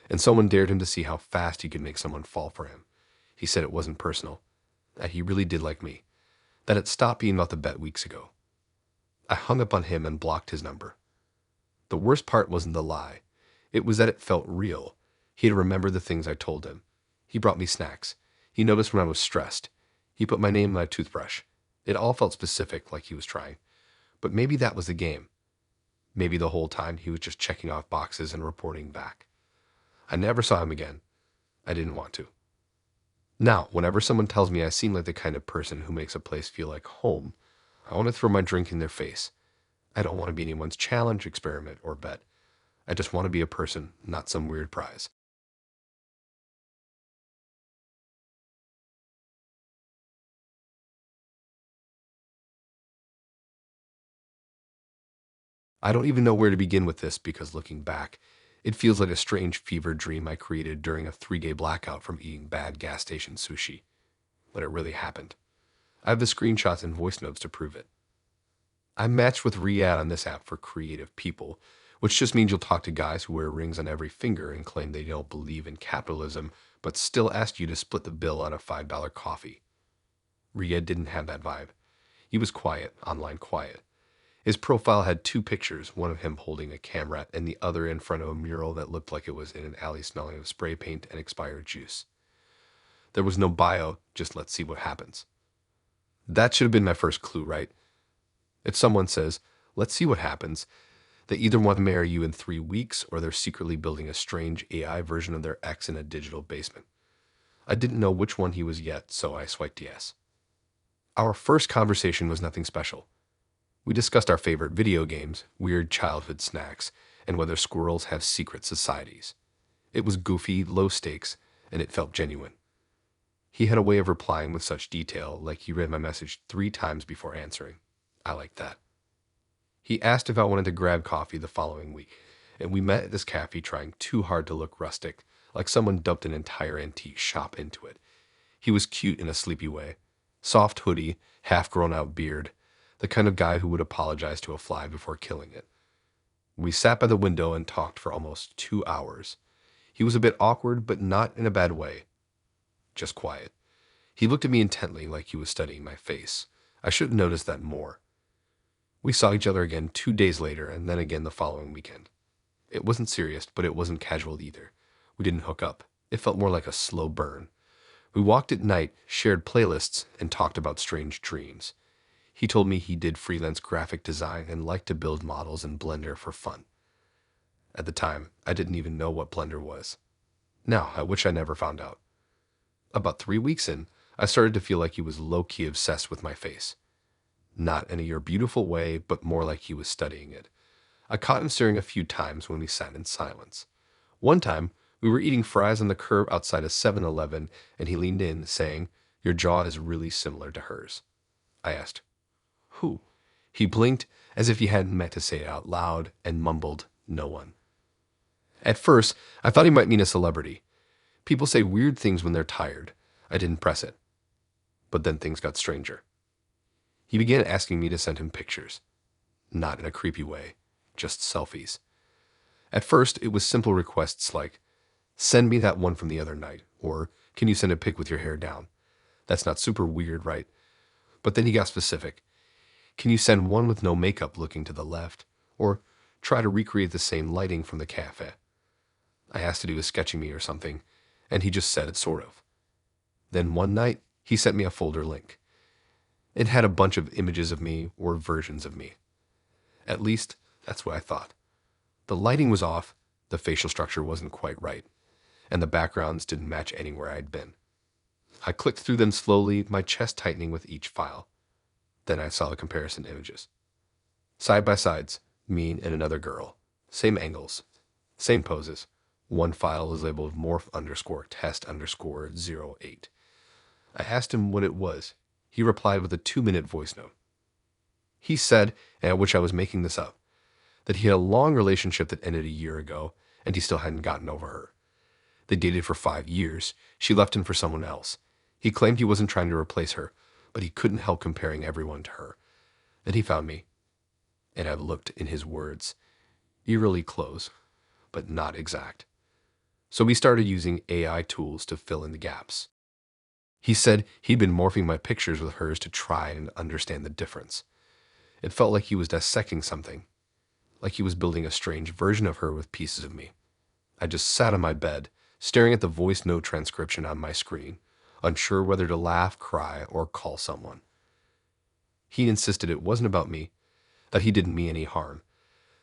and someone dared him to see how fast he could make someone fall for him. He said it wasn't personal, that he really did like me, that it stopped being about the bet weeks ago. I hung up on him and blocked his number. The worst part wasn't the lie. It was that it felt real. He had remembered the things I told him. He brought me snacks. He noticed when I was stressed. He put my name in my toothbrush. It all felt specific, like he was trying. But maybe that was the game. Maybe the whole time he was just checking off boxes and reporting back. I never saw him again. I didn't want to. Now, whenever someone tells me I seem like the kind of person who makes a place feel like home, I want to throw my drink in their face. I don't want to be anyone's challenge, experiment, or bet. I just want to be a person, not some weird prize. I don't even know where to begin with this because looking back, it feels like a strange fever dream I created during a 3-day blackout from eating bad gas station sushi. But it really happened. I have the screenshots and voice notes to prove it. I matched with Riyadh on this app for creative people, which just means you'll talk to guys who wear rings on every finger and claim they don't believe in capitalism, but still ask you to split the bill on a $5 coffee. Riyadh didn't have that vibe. He was quiet, online quiet. His profile had 2 pictures, one of him holding a camera and the other in front of a mural that looked like it was in an alley smelling of spray paint and expired juice. There was no bio, just let's see what happens. That should have been my first clue, right? If someone says, let's see what happens, they either want to marry you in 3 weeks or they're secretly building a strange AI version of their ex in a digital basement. I didn't know which one he was yet, so I swiped yes. Our first conversation was nothing special. We discussed our favorite video games, weird childhood snacks, and whether squirrels have secret societies. It was goofy, low stakes, and it felt genuine. He had a way of replying with such detail, like he read my message 3 times before answering. I liked that. He asked if I wanted to grab coffee the following week, and we met at this cafe trying too hard to look rustic, like someone dumped an entire antique shop into it. He was cute in a sleepy way. Soft hoodie, half grown out beard, the kind of guy who would apologize to a fly before killing it. We sat by the window and talked for almost 2 hours. He was a bit awkward, but not in a bad way. Just quiet. He looked at me intently like he was studying my face. I should have noticed that more. We saw each other again 2 days later and then again the following weekend. It wasn't serious, but it wasn't casual either. We didn't hook up. It felt more like a slow burn. We walked at night, shared playlists, and talked about strange dreams. He told me he did freelance graphic design and liked to build models in Blender for fun. At the time, I didn't even know what Blender was. Now, I wish I never found out. About 3 weeks in, I started to feel like he was low-key obsessed with my face. Not in a "you're beautiful" way, but more like he was studying it. I caught him staring a few times when we sat in silence. One time, we were eating fries on the curb outside a 7-Eleven, and he leaned in, saying, "Your jaw is really similar to hers." I asked, "Who?" He blinked as if he hadn't meant to say it out loud and mumbled, "No one." At first, I thought he might mean a celebrity. People say weird things when they're tired. I didn't press it. But then things got stranger. He began asking me to send him pictures. Not in a creepy way, just selfies. At first, it was simple requests like, "Send me that one from the other night," or "Can you send a pic with your hair down?" That's not super weird, right? But then he got specific. "Can you send one with no makeup looking to the left?" Or try to recreate the same lighting from the cafe. I asked if he was sketching me or something, and he just said it sort of. Then one night, he sent me a folder link. It had a bunch of images of me or versions of me. At least, that's what I thought. The lighting was off, the facial structure wasn't quite right, and the backgrounds didn't match anywhere I'd been. I clicked through them slowly, my chest tightening with each file. Then I saw the comparison images. Side by sides, me and another girl. Same angles, same poses. One file was labeled morph_test_08. I asked him what it was. He replied with a 2-minute voice note. He said, and I wish I was making this up, that he had a long relationship that ended a year ago, and he still hadn't gotten over her. They dated for 5 years. She left him for someone else. He claimed he wasn't trying to replace her, but he couldn't help comparing everyone to her. Then he found me. And I looked in his words, eerily close, but not exact. So we started using AI tools to fill in the gaps. He said he'd been morphing my pictures with hers to try and understand the difference. It felt like he was dissecting something, like he was building a strange version of her with pieces of me. I just sat on my bed, staring at the voice note transcription on my screen, unsure whether to laugh, cry, or call someone. He insisted it wasn't about me, that he didn't mean any harm,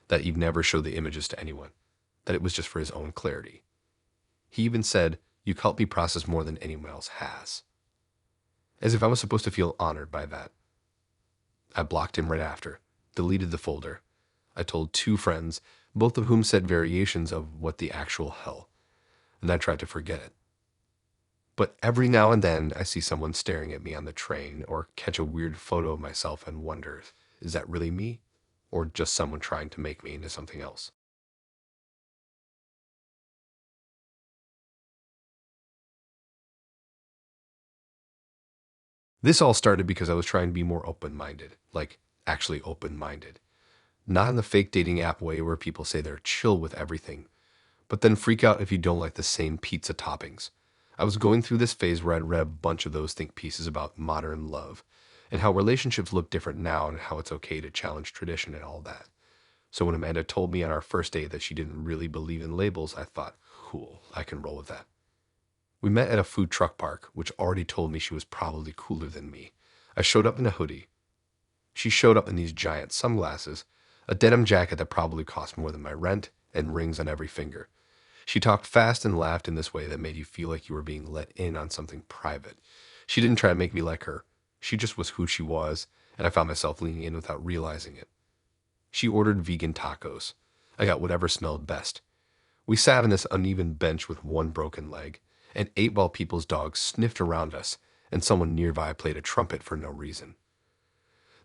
that he'd never show the images to anyone, that it was just for his own clarity. He even said, "You've helped me process more than anyone else has." As if I was supposed to feel honored by that. I blocked him right after, deleted the folder. I told 2 friends, both of whom said variations of what the actual hell, and I tried to forget it. But every now and then I see someone staring at me on the train or catch a weird photo of myself and wonder, is that really me? Or just someone trying to make me into something else? This all started because I was trying to be more open-minded, like actually open-minded. Not in the fake dating app way where people say they're chill with everything, but then freak out if you don't like the same pizza toppings. I was going through this phase where I'd read a bunch of those think pieces about modern love and how relationships look different now and how it's okay to challenge tradition and all that. So when Amanda told me on our first date that she didn't really believe in labels, I thought, cool, I can roll with that. We met at a food truck park, which already told me she was probably cooler than me. I showed up in a hoodie. She showed up in these giant sunglasses, a denim jacket that probably cost more than my rent, and rings on every finger. She talked fast and laughed in this way that made you feel like you were being let in on something private. She didn't try to make me like her. She just was who she was, and I found myself leaning in without realizing it. She ordered vegan tacos. I got whatever smelled best. We sat on this uneven bench with one broken leg, and ate while people's dogs sniffed around us, and someone nearby played a trumpet for no reason.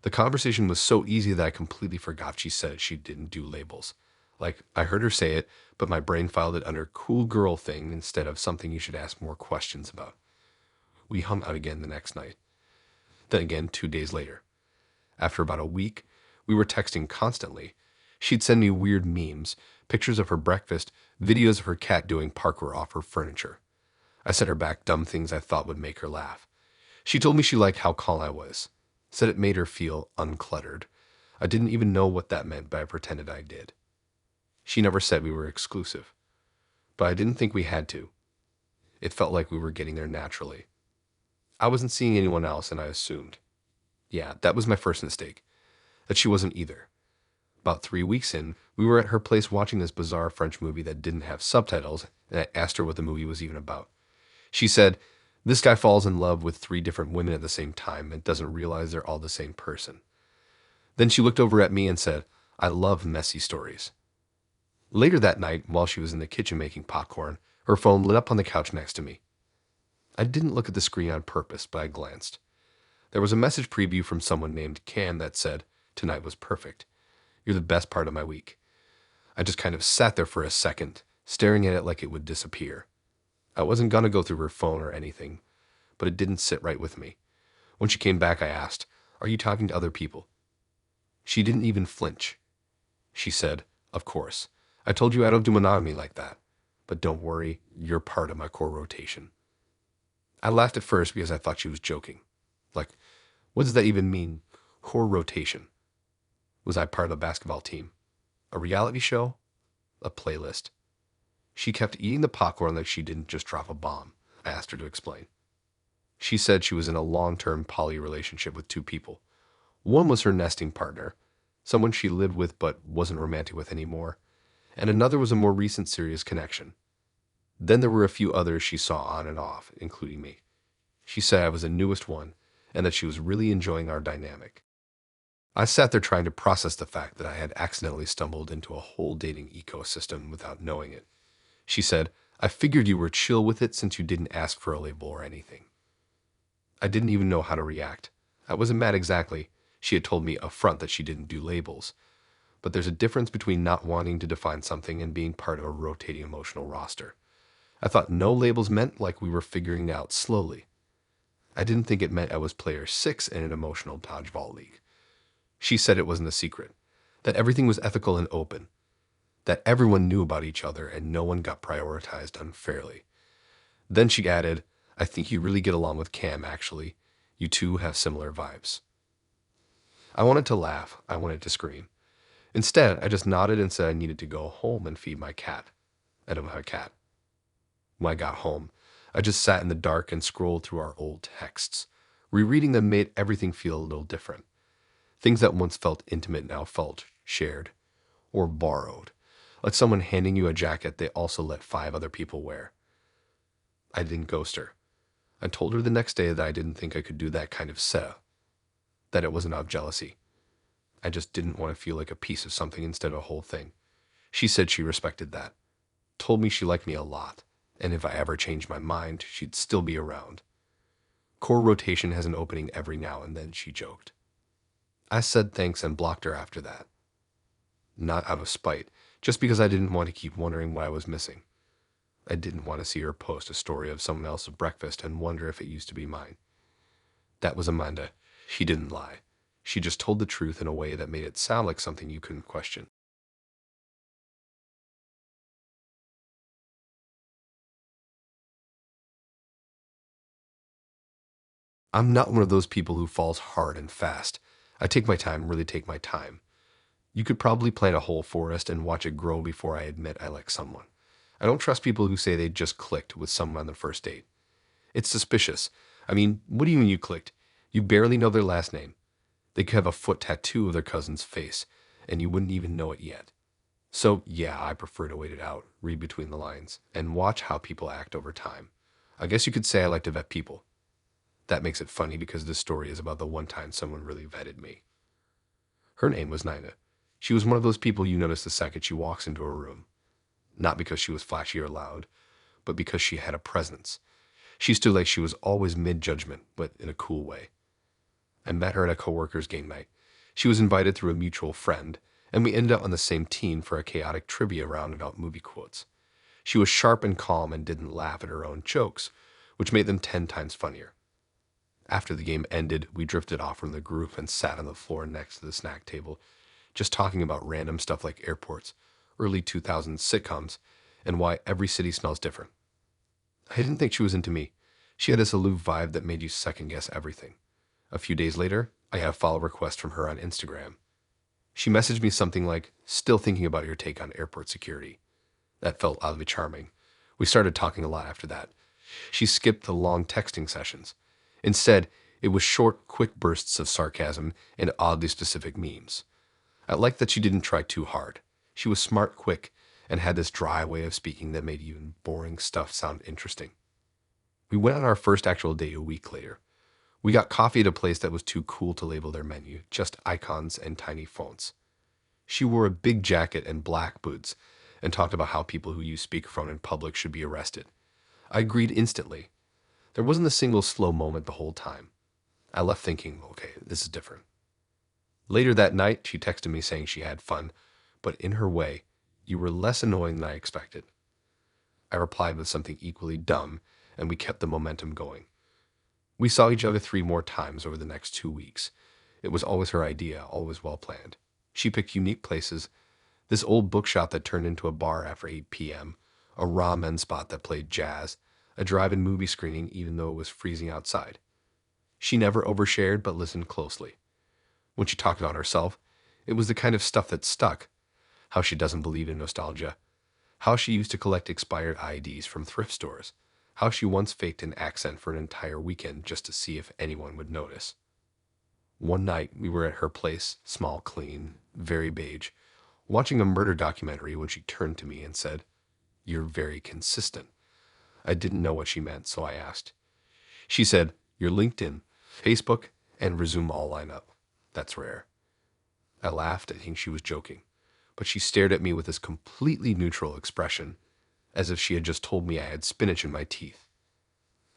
The conversation was so easy that I completely forgot she said she didn't do labels. Like, I heard her say it, but my brain filed it under cool girl thing instead of something you should ask more questions about. We hung out again the next night. Then again 2 days later. After about a week, we were texting constantly. She'd send me weird memes, pictures of her breakfast, videos of her cat doing parkour off her furniture. I sent her back dumb things I thought would make her laugh. She told me she liked how calm I was, said it made her feel uncluttered. I didn't even know what that meant, but I pretended I did. She never said we were exclusive, but I didn't think we had to. It felt like we were getting there naturally. I wasn't seeing anyone else, and I assumed. Yeah, that was my first mistake, that she wasn't either. About 3 weeks in, we were at her place watching this bizarre French movie that didn't have subtitles, and I asked her what the movie was even about. She said, this guy falls in love with 3 different women at the same time and doesn't realize they're all the same person. Then she looked over at me and said, I love messy stories. Later that night, while she was in the kitchen making popcorn, her phone lit up on the couch next to me. I didn't look at the screen on purpose, but I glanced. There was a message preview from someone named Cam that said, tonight was perfect. You're the best part of my week. I just kind of sat there for a second, staring at it like it would disappear. I wasn't going to go through her phone or anything, but it didn't sit right with me. When she came back, I asked, are you talking to other people? She didn't even flinch. She said, of course. I told you I don't do monogamy like that. But don't worry, you're part of my core rotation. I laughed at first because I thought she was joking. Like, what does that even mean? Core rotation. Was I part of the basketball team? A reality show? A playlist? She kept eating the popcorn like she didn't just drop a bomb. I asked her to explain. She said she was in a long-term poly relationship with 2 people. One was her nesting partner, someone she lived with but wasn't romantic with anymore, and another was a more recent serious connection. Then there were a few others she saw on and off, including me. She said I was the newest one, and that she was really enjoying our dynamic. I sat there trying to process the fact that I had accidentally stumbled into a whole dating ecosystem without knowing it. She said, I figured you were chill with it since you didn't ask for a label or anything. I didn't even know how to react. I wasn't mad exactly. She had told me upfront that she didn't do labels. But there's a difference between not wanting to define something and being part of a rotating emotional roster. I thought no labels meant like we were figuring it out slowly. I didn't think it meant I was player 6 in an emotional dodgeball league. She said it wasn't a secret, that everything was ethical and open, that everyone knew about each other and no one got prioritized unfairly. Then she added, I think you really get along with Cam, actually. You two have similar vibes. I wanted to laugh. I wanted to scream. Instead, I just nodded and said I needed to go home and feed my cat. I don't have a cat. When I got home, I just sat in the dark and scrolled through our old texts. Rereading them made everything feel a little different. Things that once felt intimate now felt shared or borrowed, like someone handing you a jacket they also let 5 other people wear. I didn't ghost her. I told her the next day that I didn't think I could do that kind of setup, that it wasn't out of jealousy. I just didn't want to feel like a piece of something instead of a whole thing. She said she respected that, told me she liked me a lot, and if I ever changed my mind, she'd still be around. Core rotation has an opening every now and then, she joked. I said thanks and blocked her after that. Not out of spite, just because I didn't want to keep wondering what I was missing. I didn't want to see her post a story of someone else's breakfast and wonder if it used to be mine. That was Amanda. She didn't lie. She just told the truth in a way that made it sound like something you couldn't question. I'm not one of those people who falls hard and fast. I take my time, really take my time. You could probably plant a whole forest and watch it grow before I admit I like someone. I don't trust people who say they just clicked with someone on the first date. It's suspicious. I mean, what do you mean you clicked? You barely know their last name. They could have a foot tattoo of their cousin's face, and you wouldn't even know it yet. So, yeah, I prefer to wait it out, read between the lines, and watch how people act over time. I guess you could say I like to vet people. That makes it funny because this story is about the one time someone really vetted me. Her name was Nina. She was one of those people you notice the second she walks into a room. Not because she was flashy or loud, but because she had a presence. She stood like she was always mid-judgment, but in a cool way. I met her at a coworker's game night. She was invited through a mutual friend, and we ended up on the same team for a chaotic trivia round about movie quotes. She was sharp and calm and didn't laugh at her own jokes, which made them 10 times funnier. After the game ended, we drifted off from the group and sat on the floor next to the snack table, just talking about random stuff like airports, early 2000s sitcoms, and why every city smells different. I didn't think she was into me. She had this aloof vibe that made you second-guess everything. A few days later, I had a follow request from her on Instagram. She messaged me something like, still thinking about your take on airport security. That felt oddly charming. We started talking a lot after that. She skipped the long texting sessions. Instead, it was short, quick bursts of sarcasm and oddly specific memes. I liked that she didn't try too hard. She was smart, quick, and had this dry way of speaking that made even boring stuff sound interesting. We went on our first actual date a week later. We got coffee at a place that was too cool to label their menu, just icons and tiny fonts. She wore a big jacket and black boots and talked about how people who use speakerphone in public should be arrested. I agreed instantly. There wasn't a single slow moment the whole time. I left thinking, okay, this is different. Later that night, she texted me saying she had fun, but in her way, you were less annoying than I expected. I replied with something equally dumb, and we kept the momentum going. We saw each other 3 more times over the next 2 weeks. It was always her idea, always well planned. She picked unique places, this old bookshop that turned into a bar after 8 p.m., a ramen spot that played jazz, a drive-in movie screening even though it was freezing outside. She never overshared but listened closely. When she talked about herself, it was the kind of stuff that stuck. How she doesn't believe in nostalgia. How she used to collect expired IDs from thrift stores. How she once faked an accent for an entire weekend just to see if anyone would notice. One night, we were at her place, small, clean, very beige, watching a murder documentary when she turned to me and said, "You're very consistent." I didn't know what she meant, so I asked. She said, "Your LinkedIn, Facebook, and Resume all line up. That's rare." I laughed and think she was joking, but she stared at me with this completely neutral expression, as if she had just told me I had spinach in my teeth.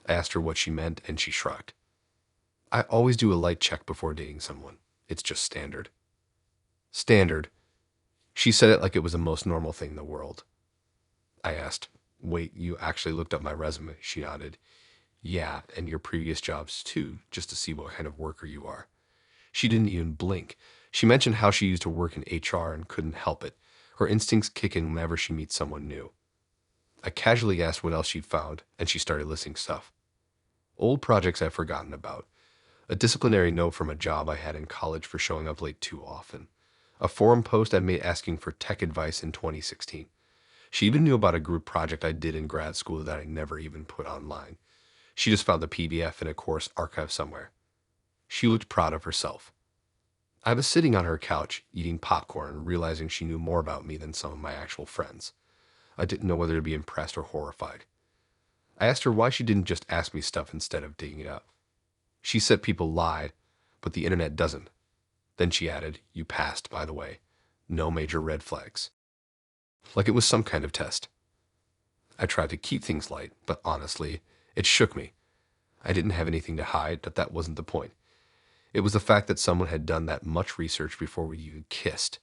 I asked her what she meant, and she shrugged. I always do a light check before dating someone. It's just standard. Standard. She said it like it was the most normal thing in the world. I asked, "Wait, you actually looked up my resume?" She nodded. "Yeah, and your previous jobs too, just to see what kind of worker you are." She didn't even blink, She mentioned how she used to work in HR and couldn't help it. Her instincts kick in whenever she meets someone new. I casually asked what else she'd found, and she started listing stuff. Old projects I've forgotten about. A disciplinary note from a job I had in college for showing up late too often. A forum post I made asking for tech advice in 2016. She even knew about a group project I did in grad school that I never even put online. She just found the PDF in a course archive somewhere. She looked proud of herself. I was sitting on her couch, eating popcorn, realizing she knew more about me than some of my actual friends. I didn't know whether to be impressed or horrified. I asked her why she didn't just ask me stuff instead of digging it up. She said people lied, but the internet doesn't. Then she added, "You passed, by the way. No major red flags." Like it was some kind of test. I tried to keep things light, but honestly, it shook me. I didn't have anything to hide, but that wasn't the point. It was the fact that someone had done that much research before we even kissed.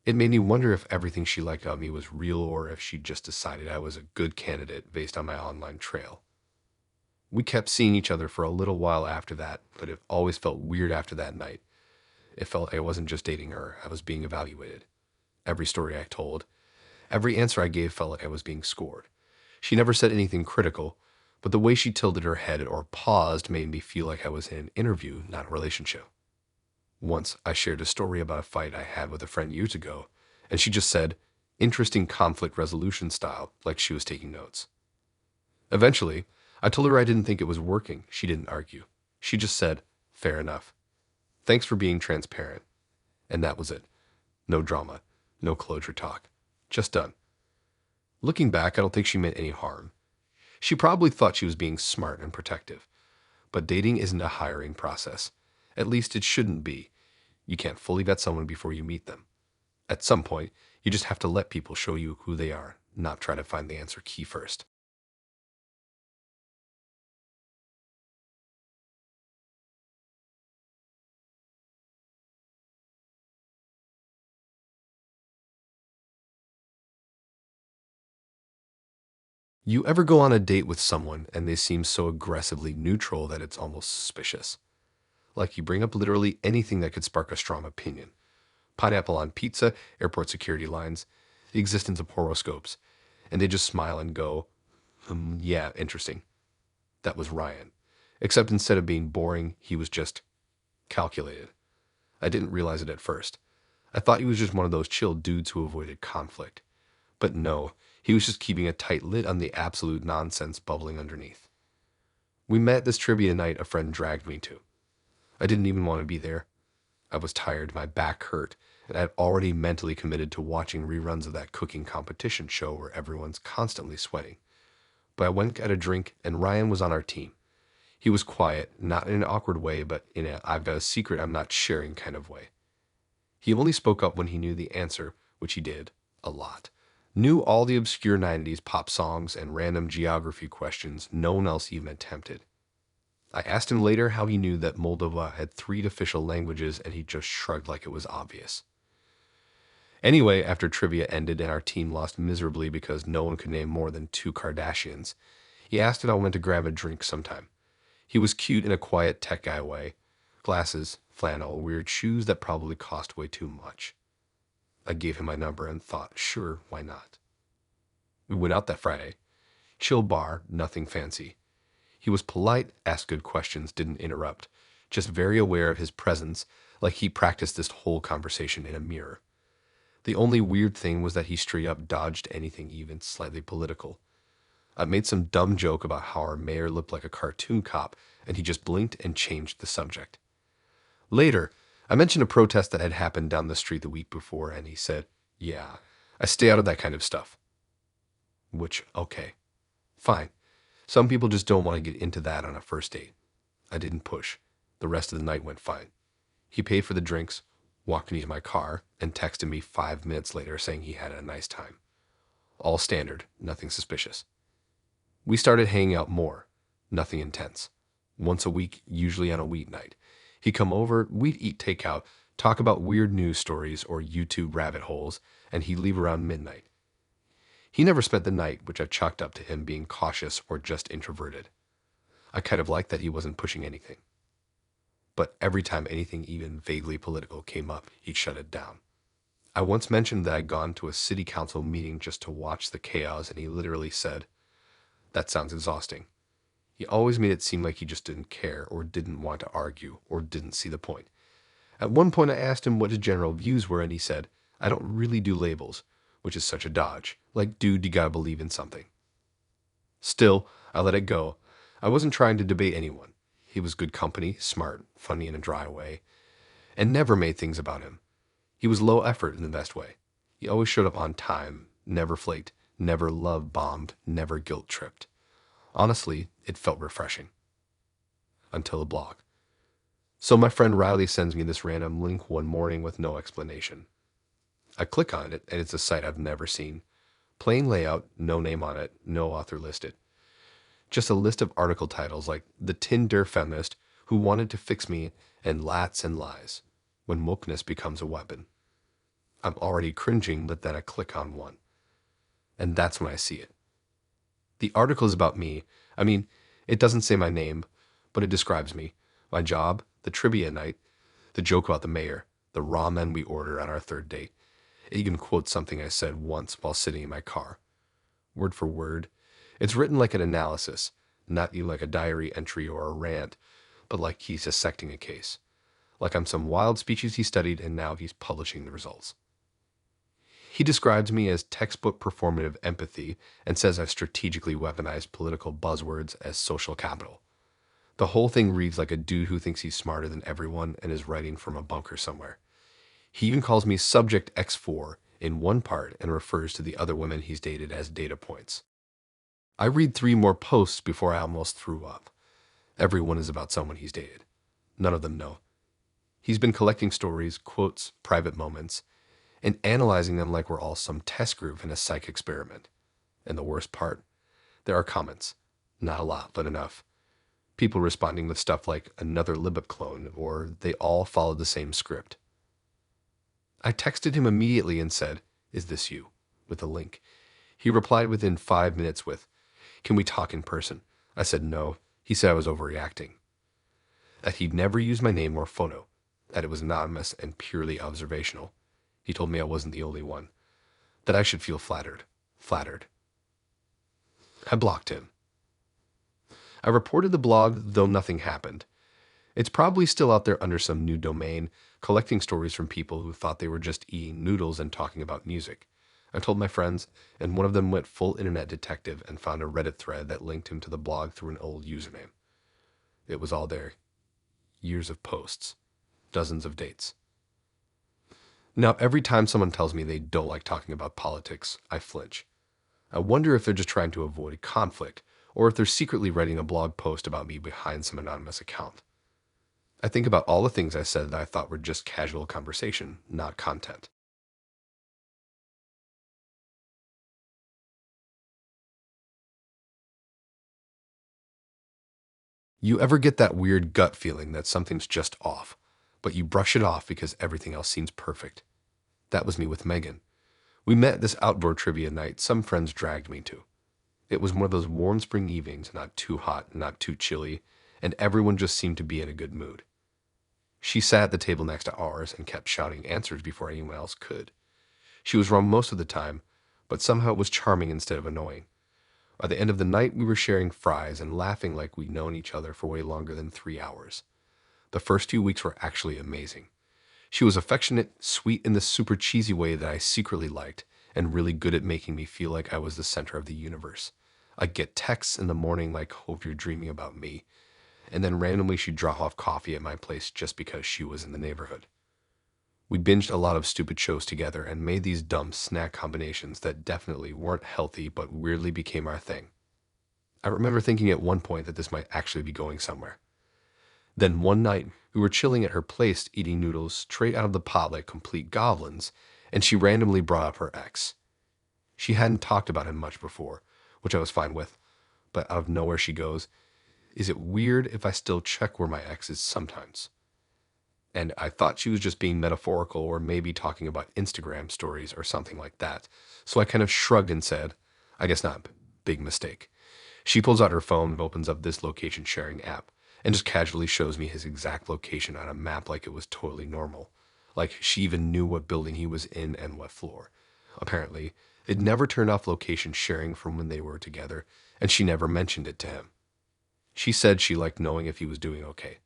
It made me wonder if everything she liked about me was real or if she just decided I was a good candidate based on my online trail. We kept seeing each other for a little while after that, but it always felt weird after that night. It felt like I wasn't just dating her, I was being evaluated. Every story I told, every answer I gave felt like I was being scored. She never said anything critical, but the way she tilted her head or paused made me feel like I was in an interview, not a relationship. Once I shared a story about a fight I had with a friend years ago, and she just said, "Interesting conflict resolution style," like she was taking notes. Eventually, I told her I didn't think it was working. She didn't argue. She just said, "Fair enough. Thanks for being transparent." And that was it. No drama, no closure talk. Just done. Looking back, I don't think she meant any harm. She probably thought she was being smart and protective. But dating isn't a hiring process. At least it shouldn't be. You can't fully vet someone before you meet them. At some point, you just have to let people show you who they are, not try to find the answer key first. You ever go on a date with someone and they seem so aggressively neutral that it's almost suspicious? Like you bring up literally anything that could spark a strong opinion. Pineapple on pizza, airport security lines, the existence of horoscopes, and they just smile and go, yeah, interesting." That was Ryan. Except instead of being boring, he was just calculated. I didn't realize it at first. I thought he was just one of those chill dudes who avoided conflict. But no, he was just keeping a tight lid on the absolute nonsense bubbling underneath. We met at this trivia night a friend dragged me to. I didn't even want to be there. I was tired, my back hurt, and I had already mentally committed to watching reruns of that cooking competition show where everyone's constantly sweating. But I went and got a drink, and Ryan was on our team. He was quiet, not in an awkward way, but in a "I've got a secret I'm not sharing" kind of way. He only spoke up when he knew the answer, which he did, a lot. Knew all the obscure 90s pop songs and random geography questions no one else even attempted. I asked him later how he knew that Moldova had 3 official languages, and he just shrugged like it was obvious. Anyway, after trivia ended and our team lost miserably because no one could name more than 2 Kardashians, he asked if I went to grab a drink sometime. He was cute in a quiet tech guy way. Glasses, flannel, weird shoes that probably cost way too much. I gave him my number and thought, sure, why not? We went out that Friday. Chill bar, nothing fancy. He was polite, asked good questions, didn't interrupt. Just very aware of his presence, like he practiced this whole conversation in a mirror. The only weird thing was that he straight up dodged anything even slightly political. I made some dumb joke about how our mayor looked like a cartoon cop, and he just blinked and changed the subject. Later, I mentioned a protest that had happened down the street the week before, and he said, "Yeah, I stay out of that kind of stuff." Which, okay, fine. Some people just don't want to get into that on a first date. I didn't push. The rest of the night went fine. He paid for the drinks, walked me to my car, and texted me 5 minutes later saying he had a nice time. All standard, nothing suspicious. We started hanging out more, nothing intense. Once a week, usually on a weeknight. He'd come over, we'd eat takeout, talk about weird news stories or YouTube rabbit holes, and he'd leave around midnight. He never spent the night, which I chalked up to him being cautious or just introverted. I kind of liked that he wasn't pushing anything. but every time anything even vaguely political came up, he'd shut it down. I once mentioned that I'd gone to a city council meeting just to watch the chaos, and he literally said, "That sounds exhausting." He always made it seem like he just didn't care, or didn't want to argue, or didn't see the point. At one point I asked him what his general views were, and he said, "I don't really do labels," which is such a dodge. Like, dude, you gotta believe in something. Still, I let it go. I wasn't trying to debate anyone. He was good company, smart, funny in a dry way, and never made things about him. He was low effort in the best way. He always showed up on time, never flaked, never love bombed, never guilt tripped. Honestly, it felt refreshing. Until a blog. So my friend Riley sends me this random link one morning with no explanation. I click on it, and it's a site I've never seen. Plain layout, no name on it, no author listed. Just a list of article titles like "The Tinder Feminist Who Wanted to Fix Me" and "Lats and Lies, When Wokeness Becomes a Weapon." I'm already cringing, but then I click on one. And that's when I see it. The article is about me. I mean, it doesn't say my name, but it describes me, my job, the trivia night, the joke about the mayor, the ramen we ordered on our third date. It even quotes something I said once while sitting in my car. Word for word. It's written like an analysis, not like a diary entry or a rant, but like he's dissecting a case. Like I'm some wild species he studied and now he's publishing the results. He describes me as textbook performative empathy and says I've strategically weaponized political buzzwords as social capital. The whole thing reads like a dude who thinks he's smarter than everyone and is writing from a bunker somewhere. He even calls me Subject X4 in one part and refers to the other women he's dated as data points. I read 3 more posts before I almost threw up. Every one is about someone he's dated. None of them know. He's been collecting stories, quotes, private moments, and analyzing them like we're all some test group in a psych experiment. And the worst part, there are comments. Not a lot, but enough. People responding with stuff like "another Libet clone" or "they all followed the same script." I texted him immediately and said, "Is this you?" with a link. He replied within 5 minutes with, "Can we talk in person?" I said no. He said I was overreacting. That he'd never used my name or photo. That it was anonymous and purely observational. He told me I wasn't the only one. That I should feel flattered. Flattered. I blocked him. I reported the blog, though nothing happened. It's probably still out there under some new domain, collecting stories from people who thought they were just eating noodles and talking about music. I told my friends, and one of them went full internet detective and found a Reddit thread that linked him to the blog through an old username. It was all there. Years of posts. Dozens of dates. Now, every time someone tells me they don't like talking about politics, I flinch. I wonder if they're just trying to avoid conflict, or if they're secretly writing a blog post about me behind some anonymous account. I think about all the things I said that I thought were just casual conversation, not content. You ever get that weird gut feeling that something's just off, but you brush it off because everything else seems perfect? That was me with Megan. We met at this outdoor trivia night some friends dragged me to. It was one of those warm spring evenings, not too hot, not too chilly, and everyone just seemed to be in a good mood. She sat at the table next to ours and kept shouting answers before anyone else could. She was wrong most of the time, but somehow it was charming instead of annoying. By the end of the night, we were sharing fries and laughing like we'd known each other for way longer than 3 hours. The first 2 weeks were actually amazing. She was affectionate, sweet in the super cheesy way that I secretly liked, and really good at making me feel like I was the center of the universe. I'd get texts in the morning like, "Hope you're dreaming about me," and then randomly she'd drop off coffee at my place just because she was in the neighborhood. We binged a lot of stupid shows together and made these dumb snack combinations that definitely weren't healthy but weirdly became our thing. I remember thinking at one point that this might actually be going somewhere. Then one night, we were chilling at her place eating noodles straight out of the pot like complete goblins, and she randomly brought up her ex. She hadn't talked about him much before, which I was fine with, but out of nowhere she goes, "Is it weird if I still check where my ex is sometimes?" And I thought she was just being metaphorical or maybe talking about Instagram stories or something like that. So I kind of shrugged and said, "I guess not. Big mistake." She pulls out her phone and opens up this location sharing app. and just casually shows me his exact location on a map like it was totally normal. Like she even knew what building he was in and what floor. Apparently, it never turned off location sharing from when they were together, and she never mentioned it to him. She said she liked knowing if he was doing okay.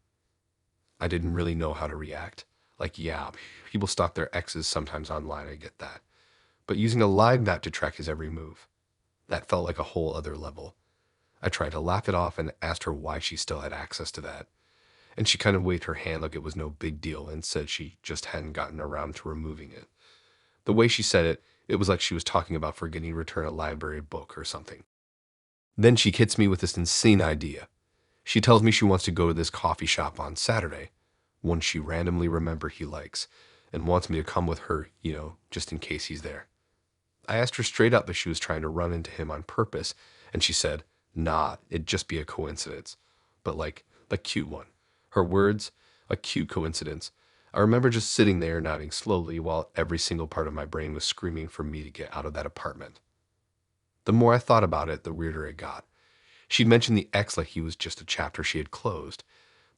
I didn't really know how to react. Like, yeah, people stalk their exes sometimes online, I get that. But using a live map to track his every move, that felt like a whole other level. I tried to laugh it off and asked her why she still had access to that. And she kind of waved her hand like it was no big deal and said she just hadn't gotten around to removing it. The way she said it, it was like she was talking about forgetting to return a library book or something. Then she hits me with this insane idea. She tells me she wants to go to this coffee shop on Saturday, one she randomly remember he likes, and wants me to come with her, just in case he's there. I asked her straight up if she was trying to run into him on purpose, and she said, nah, it'd just be a coincidence. But like, a cute one. Her words, a cute coincidence. I remember just sitting there nodding slowly while every single part of my brain was screaming for me to get out of that apartment. The more I thought about it, the weirder it got. She'd mentioned the ex like he was just a chapter she had closed,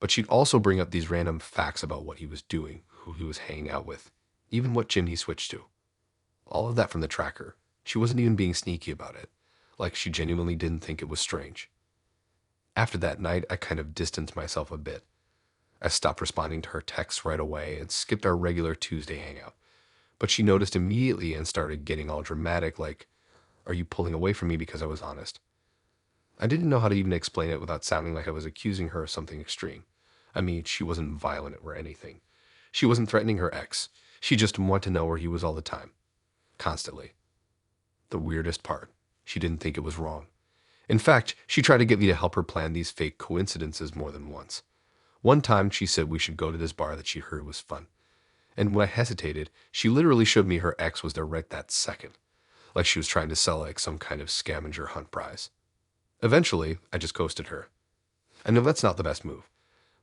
but she'd also bring up these random facts about what he was doing, who he was hanging out with, even what gym he switched to. All of that from the tracker. She wasn't even being sneaky about it, like she genuinely didn't think it was strange. After that night, I kind of distanced myself a bit. I stopped responding to her texts right away and skipped our regular Tuesday hangout. But she noticed immediately and started getting all dramatic, like, are you pulling away from me because I was honest? I didn't know how to even explain it without sounding like I was accusing her of something extreme. I mean, she wasn't violent or anything. She wasn't threatening her ex. She just wanted to know where he was all the time. Constantly. The weirdest part, she didn't think it was wrong. In fact, she tried to get me to help her plan these fake coincidences more than once. One time, she said we should go to this bar that she heard was fun. And when I hesitated, she literally showed me her ex was there right that second, like she was trying to sell like some kind of scavenger hunt prize. Eventually, I just ghosted her. I know that's not the best move,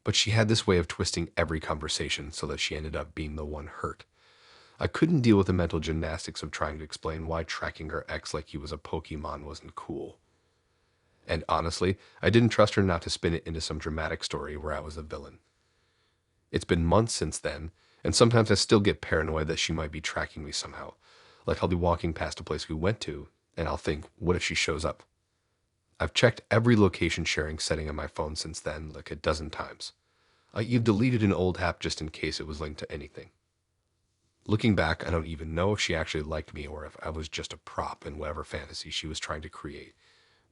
but she had this way of twisting every conversation so that she ended up being the one hurt. I couldn't deal with the mental gymnastics of trying to explain why tracking her ex like he was a Pokemon wasn't cool. And honestly, I didn't trust her not to spin it into some dramatic story where I was a villain. It's been months since then, and sometimes I still get paranoid that she might be tracking me somehow. Like I'll be walking past a place we went to, and I'll think, what if she shows up? I've checked every location sharing setting on my phone since then like a dozen times. You've deleted an old app just in case it was linked to anything. Looking back, I don't even know if she actually liked me or if I was just a prop in whatever fantasy she was trying to create.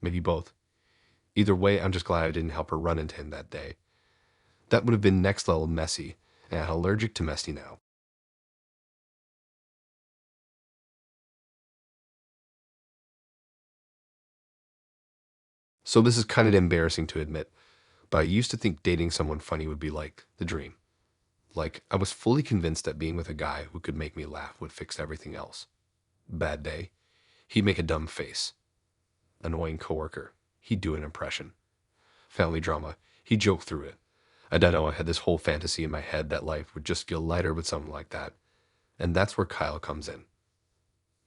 Maybe both. Either way, I'm just glad I didn't help her run into him that day. That would have been next level messy, and I'm allergic to messy now. So this is kind of embarrassing to admit, but I used to think dating someone funny would be like the dream. Like, I was fully convinced that being with a guy who could make me laugh would fix everything else. Bad day, he'd make a dumb face. Annoying coworker, he'd do an impression. Family drama, he'd joke through it. I don't know, I had this whole fantasy in my head that life would just feel lighter with someone like that. And that's where Kyle comes in.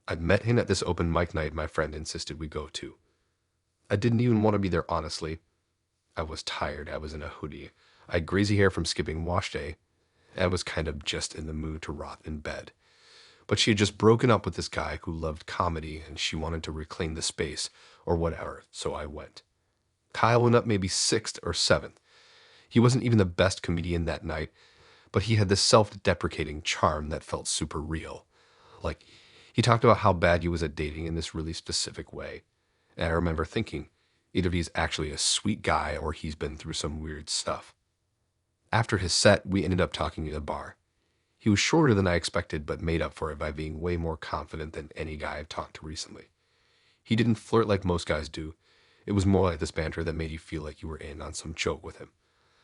I met him at this open mic night my friend insisted we go to. I didn't even want to be there, honestly. I was tired, I was in a hoodie. I had greasy hair from skipping wash day. I was kind of just in the mood to rot in bed. But she had just broken up with this guy who loved comedy and she wanted to reclaim the space or whatever, so I went. Kyle went up maybe 6th or 7th. He wasn't even the best comedian that night, but he had this self-deprecating charm that felt super real. Like, he talked about how bad he was at dating in this really specific way. And I remember thinking, either he's actually a sweet guy or he's been through some weird stuff. After his set, we ended up talking at a bar. He was shorter than I expected, but made up for it by being way more confident than any guy I've talked to recently. He didn't flirt like most guys do. It was more like this banter that made you feel like you were in on some joke with him.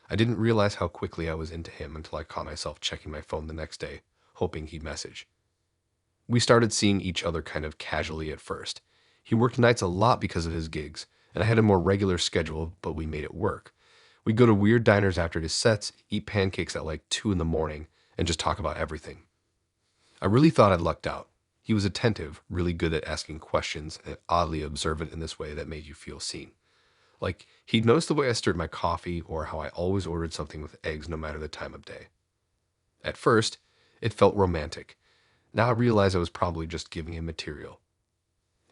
I didn't realize how quickly I was into him until I caught myself checking my phone the next day, hoping he'd message. We started seeing each other kind of casually at first. He worked nights a lot because of his gigs, and I had a more regular schedule, but we made it work. We'd go to weird diners after his sets, eat pancakes at like 2 in the morning, and just talk about everything. I really thought I'd lucked out. He was attentive, really good at asking questions, and oddly observant in this way that made you feel seen. Like, he'd noticed the way I stirred my coffee or how I always ordered something with eggs no matter the time of day. At first, it felt romantic. Now I realize I was probably just giving him material.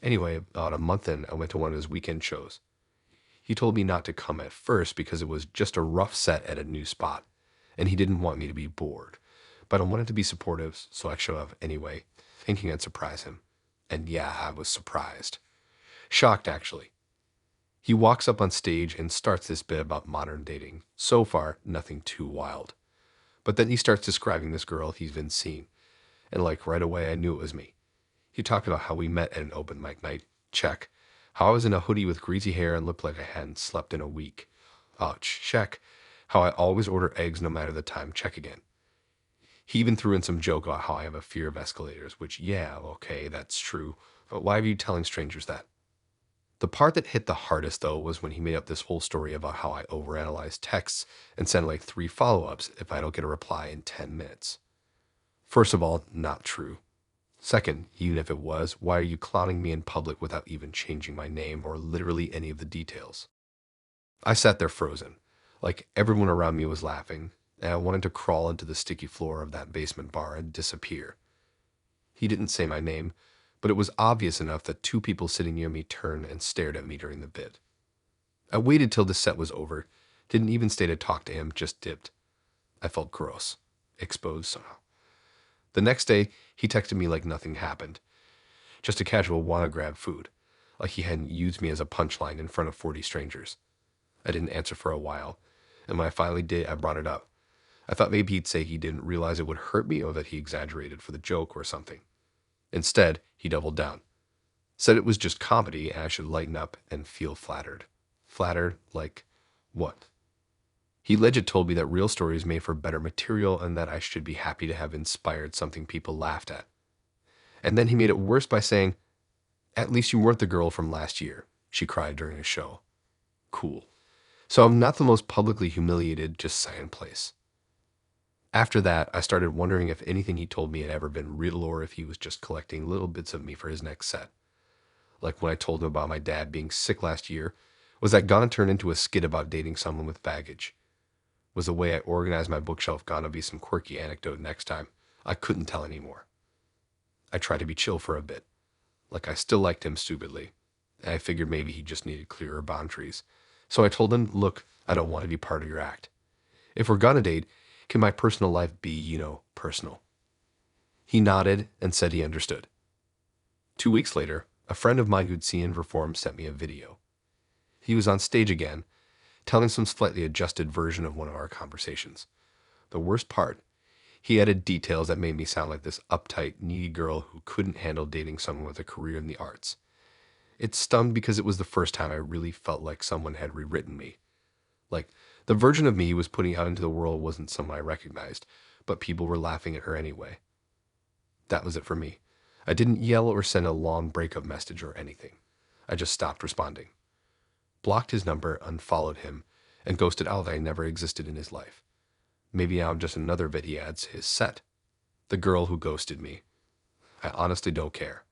Anyway, about a month in, I went to one of his weekend shows. He told me not to come at first because it was just a rough set at a new spot, and he didn't want me to be bored. But I wanted to be supportive, so I showed up anyway, thinking I'd surprise him. And yeah, I was surprised. Shocked, actually. He walks up on stage and starts this bit about modern dating. So far, nothing too wild. But then he starts describing this girl he's been seeing, and like right away I knew it was me. He talked about how we met at an open mic night. Check. How I was in a hoodie with greasy hair and looked like I hadn't slept in a week. Check. How I always order eggs no matter the time. Check again. He even threw in some joke about how I have a fear of escalators, which, yeah, okay, that's true. But why are you telling strangers that? The part that hit the hardest, though, was when he made up this whole story about how I overanalyze texts and send like 3 follow-ups if I don't get a reply in 10 minutes. First of all, not true. Second, even if it was, why are you clowning me in public without even changing my name or literally any of the details? I sat there frozen, like everyone around me was laughing, and I wanted to crawl into the sticky floor of that basement bar and disappear. He didn't say my name, but it was obvious enough that 2 people sitting near me turned and stared at me during the bit. I waited till the set was over, didn't even stay to talk to him, just dipped. I felt gross, exposed somehow. The next day, he texted me like nothing happened. Just a casual wanna grab food, like he hadn't used me as a punchline in front of 40 strangers. I didn't answer for a while, and when I finally did, I brought it up. I thought maybe he'd say he didn't realize it would hurt me or that he exaggerated for the joke or something. Instead, he doubled down. Said it was just comedy and I should lighten up and feel flattered. Flattered? Like what? He legit told me that real stories made for better material and that I should be happy to have inspired something people laughed at. And then he made it worse by saying, "At least you weren't the girl from last year," she cried during a show. Cool. So I'm not the most publicly humiliated, just silent place. After that, I started wondering if anything he told me had ever been real or if he was just collecting little bits of me for his next set. Like when I told him about my dad being sick last year, was that gonna turn into a skit about dating someone with baggage? Was the way I organized my bookshelf gonna be some quirky anecdote next time? I couldn't tell anymore. I tried to be chill for a bit. Like I still liked him stupidly. And I figured maybe he just needed clearer boundaries. So I told him, look, I don't want to be part of your act. If we're gonna date, can my personal life be, personal? He nodded and said he understood. 2 weeks later, a friend of mine who'd seen him perform sent me a video. He was on stage again, telling some slightly adjusted version of one of our conversations. The worst part, he added details that made me sound like this uptight, needy girl who couldn't handle dating someone with a career in the arts. It stung because it was the first time I really felt like someone had rewritten me. Like, the version of me he was putting out into the world wasn't someone I recognized, but people were laughing at her anyway. That was it for me. I didn't yell or send a long breakup message or anything. I just stopped responding. Blocked his number, unfollowed him, and ghosted out that I never existed in his life. Maybe now I'm just another bit he adds to his set. The girl who ghosted me. I honestly don't care.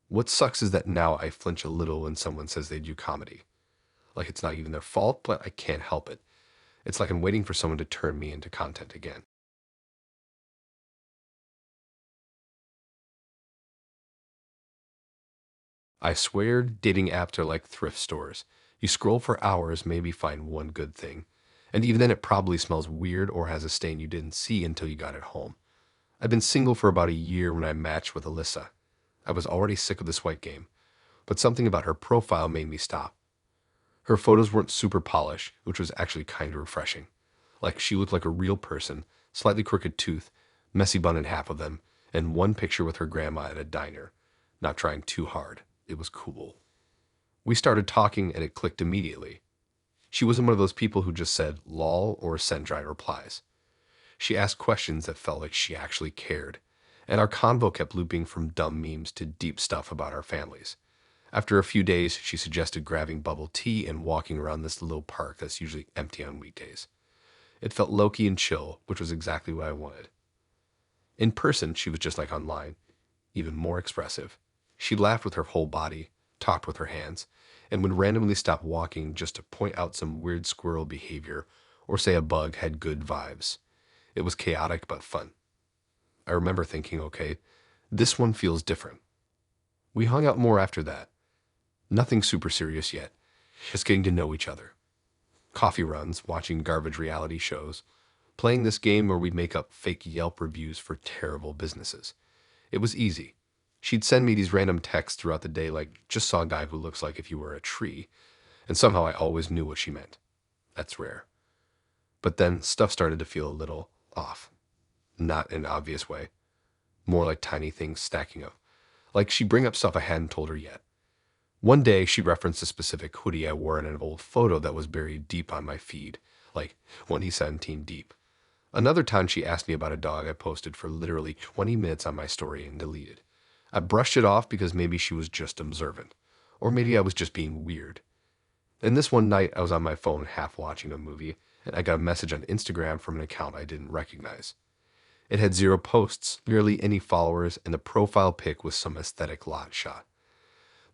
What sucks is that now I flinch a little when someone says they do comedy. Like it's not even their fault, but I can't help it. It's like I'm waiting for someone to turn me into content again. I swear dating apps are like thrift stores. You scroll for hours, maybe find one good thing. And even then it probably smells weird or has a stain you didn't see until you got it home. I've been single for about a year when I matched with Alyssa. I was already sick of the swipe game, but something about her profile made me stop. Her photos weren't super polished, which was actually kind of refreshing. Like she looked like a real person, slightly crooked tooth, messy bun in half of them, and one picture with her grandma at a diner. Not trying too hard. It was cool. We started talking and it clicked immediately. She wasn't one of those people who just said lol or sent dry replies. She asked questions that felt like she actually cared, and our convo kept looping from dumb memes to deep stuff about our families. After a few days, she suggested grabbing bubble tea and walking around this little park that's usually empty on weekdays. It felt low-key and chill, which was exactly what I wanted. In person, she was just like online, even more expressive. She laughed with her whole body, talked with her hands, and would randomly stop walking just to point out some weird squirrel behavior or say a bug had good vibes. It was chaotic but fun. I remember thinking, okay, this one feels different. We hung out more after that. Nothing super serious yet, just getting to know each other. Coffee runs, watching garbage reality shows, playing this game where we'd make up fake Yelp reviews for terrible businesses. It was easy. She'd send me these random texts throughout the day like, just saw a guy who looks like if you were a tree, and somehow I always knew what she meant. That's rare. But then stuff started to feel a little off. Not in an obvious way. More like tiny things stacking up. Like she'd bring up stuff I hadn't told her yet. One day, she referenced a specific hoodie I wore in an old photo that was buried deep on my feed, like 2017 deep. Another time, she asked me about a dog I posted for literally 20 minutes on my story and deleted. I brushed it off because maybe she was just observant, or maybe I was just being weird. And this one night, I was on my phone half watching a movie, and I got a message on Instagram from an account I didn't recognize. It had 0 posts, barely any followers, and the profile pic was some aesthetic lot shot.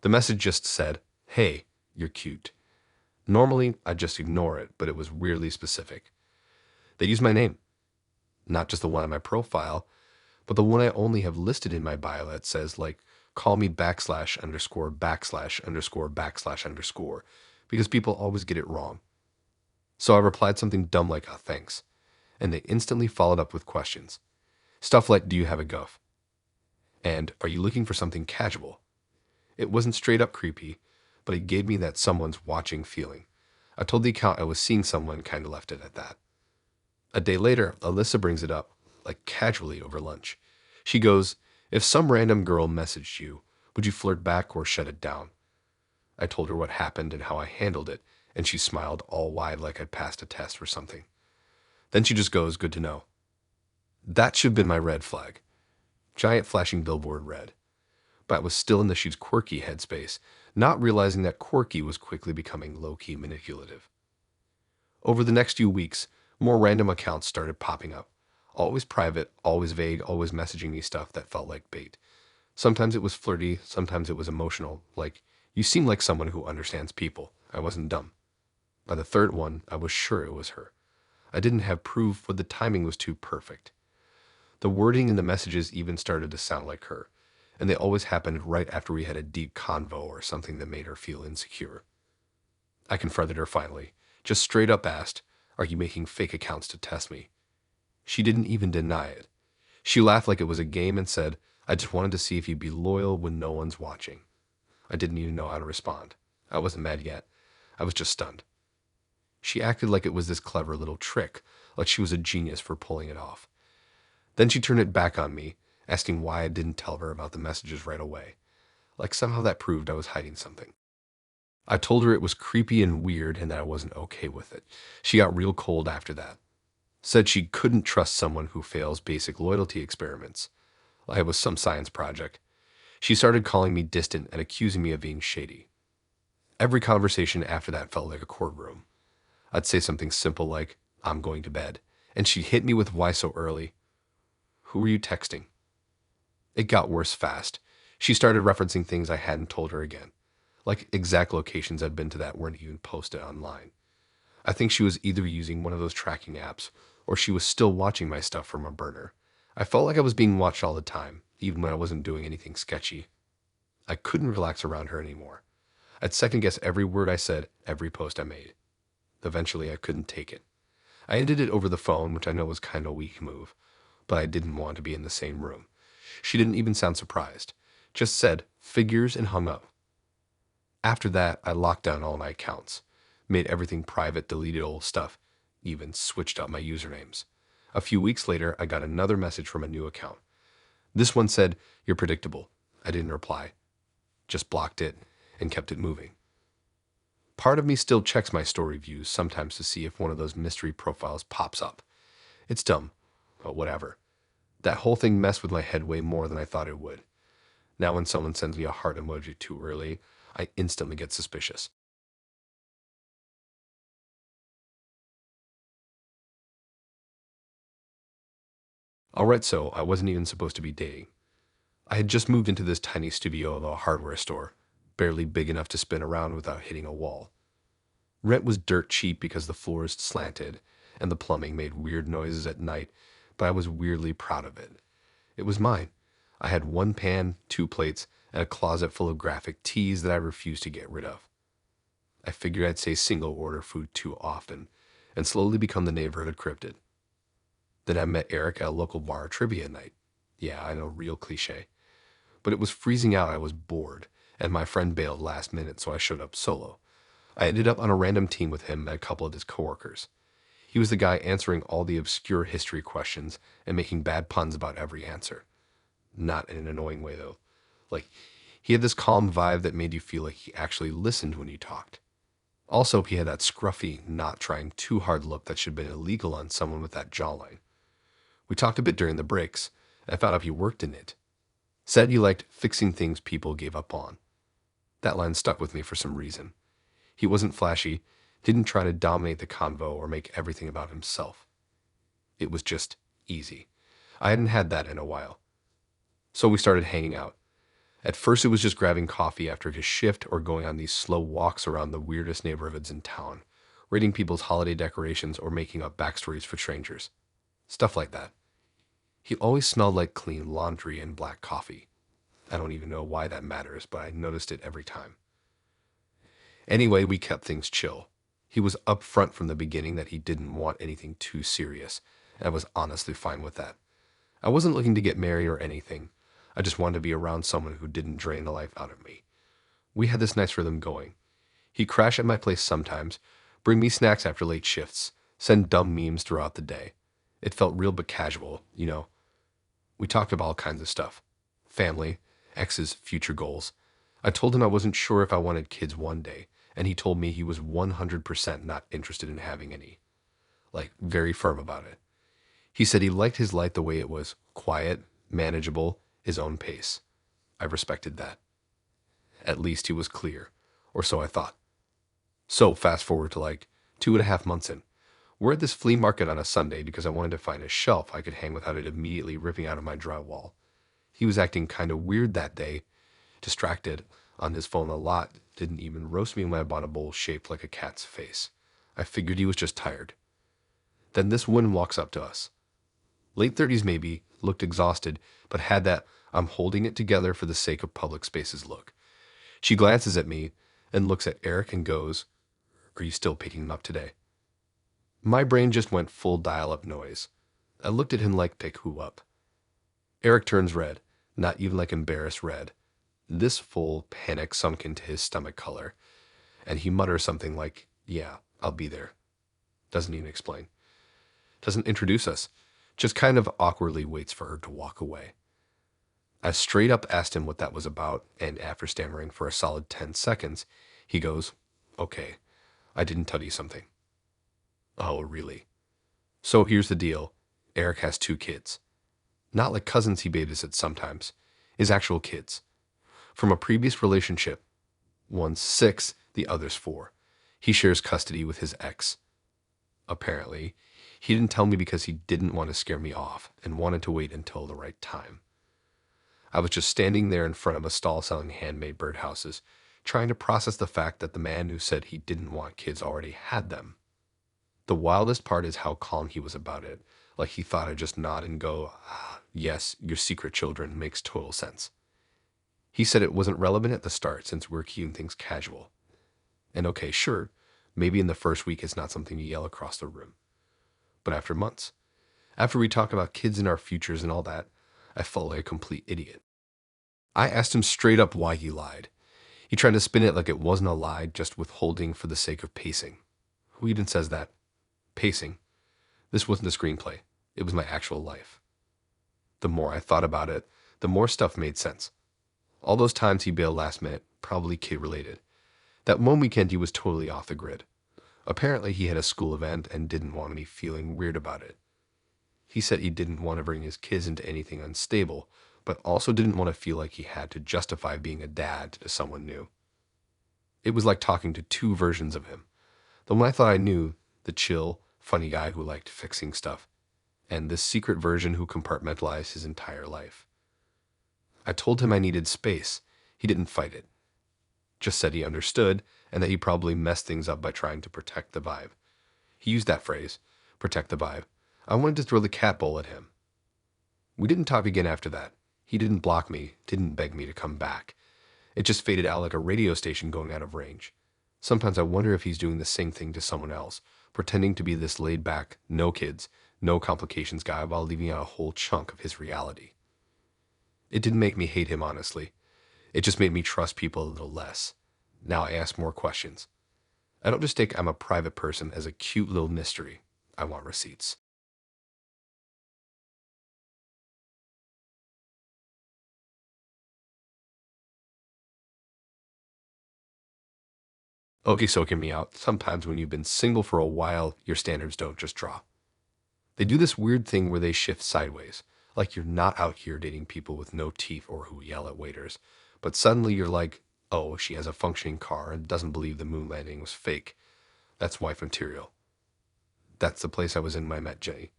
The message just said, "Hey, you're cute." Normally, I'd just ignore it, but it was weirdly specific. They used my name, not just the one on my profile, but the one I only have listed in my bio that says, like, call me backslash underscore backslash underscore backslash underscore, because people always get it wrong. So I replied something dumb like, "Oh, thanks," and they instantly followed up with questions. Stuff like, "Do you have a guff?" And "Are you looking for something casual?" It wasn't straight up creepy, but it gave me that someone's watching feeling. I told the account I was seeing someone, kind of left it at that. A day later, Alyssa brings it up, like casually over lunch. She goes, "If some random girl messaged you, would you flirt back or shut it down?" I told her what happened and how I handled it, and she smiled all wide like I'd passed a test or something. Then she just goes, "Good to know." That should have been my red flag. Giant flashing billboard red. But I was still in the she's quirky headspace, not realizing that quirky was quickly becoming low-key manipulative. Over the next few weeks, more random accounts started popping up. Always private, always vague, always messaging me stuff that felt like bait. Sometimes it was flirty, sometimes it was emotional, like, "You seem like someone who understands people." I wasn't dumb. By the third one, I was sure it was her. I didn't have proof, but the timing was too perfect. The wording in the messages even started to sound like her, and they always happened right after we had a deep convo or something that made her feel insecure. I confronted her finally, just straight up asked, "Are you making fake accounts to test me?" She didn't even deny it. She laughed like it was a game and said, "I just wanted to see if you'd be loyal when no one's watching." I didn't even know how to respond. I wasn't mad yet. I was just stunned. She acted like it was this clever little trick, like she was a genius for pulling it off. Then she turned it back on me, asking why I didn't tell her about the messages right away. Like somehow that proved I was hiding something. I told her it was creepy and weird and that I wasn't okay with it. She got real cold after that. Said she couldn't trust someone who fails basic loyalty experiments. Like it was some science project. She started calling me distant and accusing me of being shady. Every conversation after that felt like a courtroom. I'd say something simple like, "I'm going to bed," and she'd hit me with, "Why so early?" "Who were you texting?" It got worse fast. She started referencing things I hadn't told her again. Like exact locations I'd been to that weren't even posted online. I think she was either using one of those tracking apps, or she was still watching my stuff from a burner. I felt like I was being watched all the time, even when I wasn't doing anything sketchy. I couldn't relax around her anymore. I'd second guess every word I said, every post I made. Eventually, I couldn't take it. I ended it over the phone, which I know was kind of a weak move, but I didn't want to be in the same room. She didn't even sound surprised. Just said, "Figures," and hung up. After that, I locked down all my accounts, made everything private, deleted old stuff, even switched up my usernames. A few weeks later, I got another message from a new account. This one said, "You're predictable." I didn't reply, just blocked it and kept it moving. Part of me still checks my story views sometimes to see if one of those mystery profiles pops up. It's dumb, but whatever. That whole thing messed with my head way more than I thought it would. Now when someone sends me a heart emoji too early, I instantly get suspicious. Alright, so I wasn't even supposed to be dating. I had just moved into this tiny studio of a hardware store. barely big enough to spin around without hitting a wall. Rent was dirt cheap because the floors slanted and the plumbing made weird noises at night, but I was weirdly proud of it. It was mine. I had one pan, two plates, and a closet full of graphic tees that I refused to get rid of. I figured I'd say single order food too often and slowly become the neighborhood cryptid. Then I met Eric at a local bar trivia night. Yeah, I know, real cliche. But it was freezing out, I was bored, and my friend bailed last minute, so I showed up solo. I ended up on a random team with him and a couple of his coworkers. He was the guy answering all the obscure history questions and making bad puns about every answer. Not in an annoying way, though. Like, he had this calm vibe that made you feel like he actually listened when he talked. Also, he had that scruffy, not trying too hard look that should have been illegal on someone with that jawline. We talked a bit during the breaks, and I found out he worked in it. Said he liked fixing things people gave up on. That line stuck with me for some reason. He wasn't flashy, didn't try to dominate the convo or make everything about himself. It was just easy. I hadn't had that in a while. So we started hanging out. At first it was just grabbing coffee after his shift or going on these slow walks around the weirdest neighborhoods in town, rating people's holiday decorations or making up backstories for strangers. Stuff like that. He always smelled like clean laundry and black coffee. I don't even know why that matters, but I noticed it every time. Anyway, we kept things chill. He was upfront from the beginning that he didn't want anything too serious, and I was honestly fine with that. I wasn't looking to get married or anything. I just wanted to be around someone who didn't drain the life out of me. We had this nice rhythm going. He'd crash at my place sometimes, bring me snacks after late shifts, send dumb memes throughout the day. It felt real but casual, you know. We talked about all kinds of stuff. Family, exes, future goals. I told him I wasn't sure if I wanted kids one day, and he told me he was 100% not interested in having any. Like, very firm about it. He said he liked his life the way it was, quiet, manageable, his own pace. I respected that. At least he was clear, or so I thought. So fast forward to like 2.5 months in. We're at this flea market on a Sunday because I wanted to find a shelf I could hang without it immediately ripping out of my drywall. He was acting kind of weird that day, distracted, on his phone a lot, didn't even roast me when I bought a bowl shaped like a cat's face. I figured he was just tired. Then this woman walks up to us. Late 30s maybe, looked exhausted, but had that I'm holding it together for the sake of public spaces look. She glances at me and looks at Eric and goes, "Are you still picking him up today?" My brain just went full dial-up noise. I looked at him like pick who up. Eric turns red, not even like embarrassed red. This full panic sunk into his stomach color, and he mutters something like, "Yeah, I'll be there." Doesn't even explain. Doesn't introduce us. Just kind of awkwardly waits for her to walk away. I straight up asked him what that was about, and after stammering for a solid 10 seconds, he goes, "Okay, I didn't tell you something." Oh, really? So here's the deal. Eric has 2 kids. Not like cousins he babysits sometimes. His actual kids. From a previous relationship. One's 6, the other's 4. He shares custody with his ex. Apparently, he didn't tell me because he didn't want to scare me off and wanted to wait until the right time. I was just standing there in front of a stall selling handmade birdhouses, trying to process the fact that the man who said he didn't want kids already had them. The wildest part is how calm he was about it, like he thought I'd just nod and go, "Ah, yes, your secret children makes total sense." He said it wasn't relevant at the start since we're keeping things casual. And okay, sure, maybe in the first week it's not something you yell across the room. But after months, after we talk about kids and our futures and all that, I felt like a complete idiot. I asked him straight up why he lied. He tried to spin it like it wasn't a lie, just withholding for the sake of pacing. Who even says that? Pacing. This wasn't a screenplay. It was my actual life. The more I thought about it, the more stuff made sense. All those times he bailed last minute, probably kid-related. That one weekend he was totally off the grid. Apparently he had a school event and didn't want me feeling weird about it. He said he didn't want to bring his kids into anything unstable, but also didn't want to feel like he had to justify being a dad to someone new. It was like talking to 2 versions of him. The one I thought I knew, the chill, funny guy who liked fixing stuff, and this secret version who compartmentalized his entire life. I told him I needed space. He didn't fight it. just said he understood and that he probably messed things up by trying to protect the vibe. He used that phrase, protect the vibe. I wanted to throw the cat bowl at him. We didn't talk again after that. He didn't block me, didn't beg me to come back. It just faded out like a radio station going out of range. Sometimes I wonder if he's doing the same thing to someone else, pretending to be this laid-back, no kids, no complications guy while leaving out a whole chunk of his reality. It didn't make me hate him, honestly. It just made me trust people a little less. Now I ask more questions. I don't just take I'm a private person as a cute little mystery. I want receipts. Okay, so hear me out. Sometimes when you've been single for a while, your standards don't just drop. They do this weird thing where they shift sideways, like you're not out here dating people with no teeth or who yell at waiters, but suddenly you're like, oh, she has a functioning car and doesn't believe the moon landing was fake. That's wife material. That's the place I was in when I met Jenny.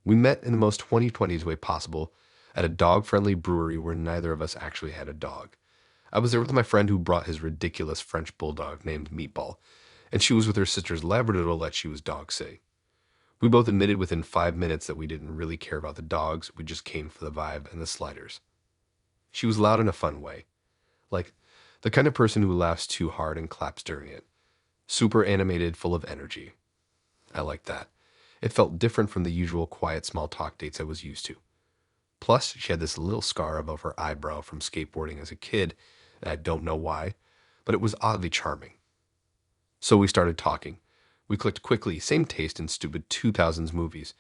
We met in the most 2020s way possible at a dog-friendly brewery where neither of us actually had a dog. I was there with my friend who brought his ridiculous French bulldog named Meatball, and she was with her sister's Labrador that she was dog sitting. We both admitted within 5 minutes that we didn't really care about the dogs, we just came for the vibe and the sliders. She was loud in a fun way, like the kind of person who laughs too hard and claps during it. Super animated, full of energy. I liked that. It felt different from the usual quiet small talk dates I was used to. Plus, she had this little scar above her eyebrow from skateboarding as a kid, and I don't know why, but it was oddly charming. So we started talking. We clicked quickly, same taste in stupid 2000s movies.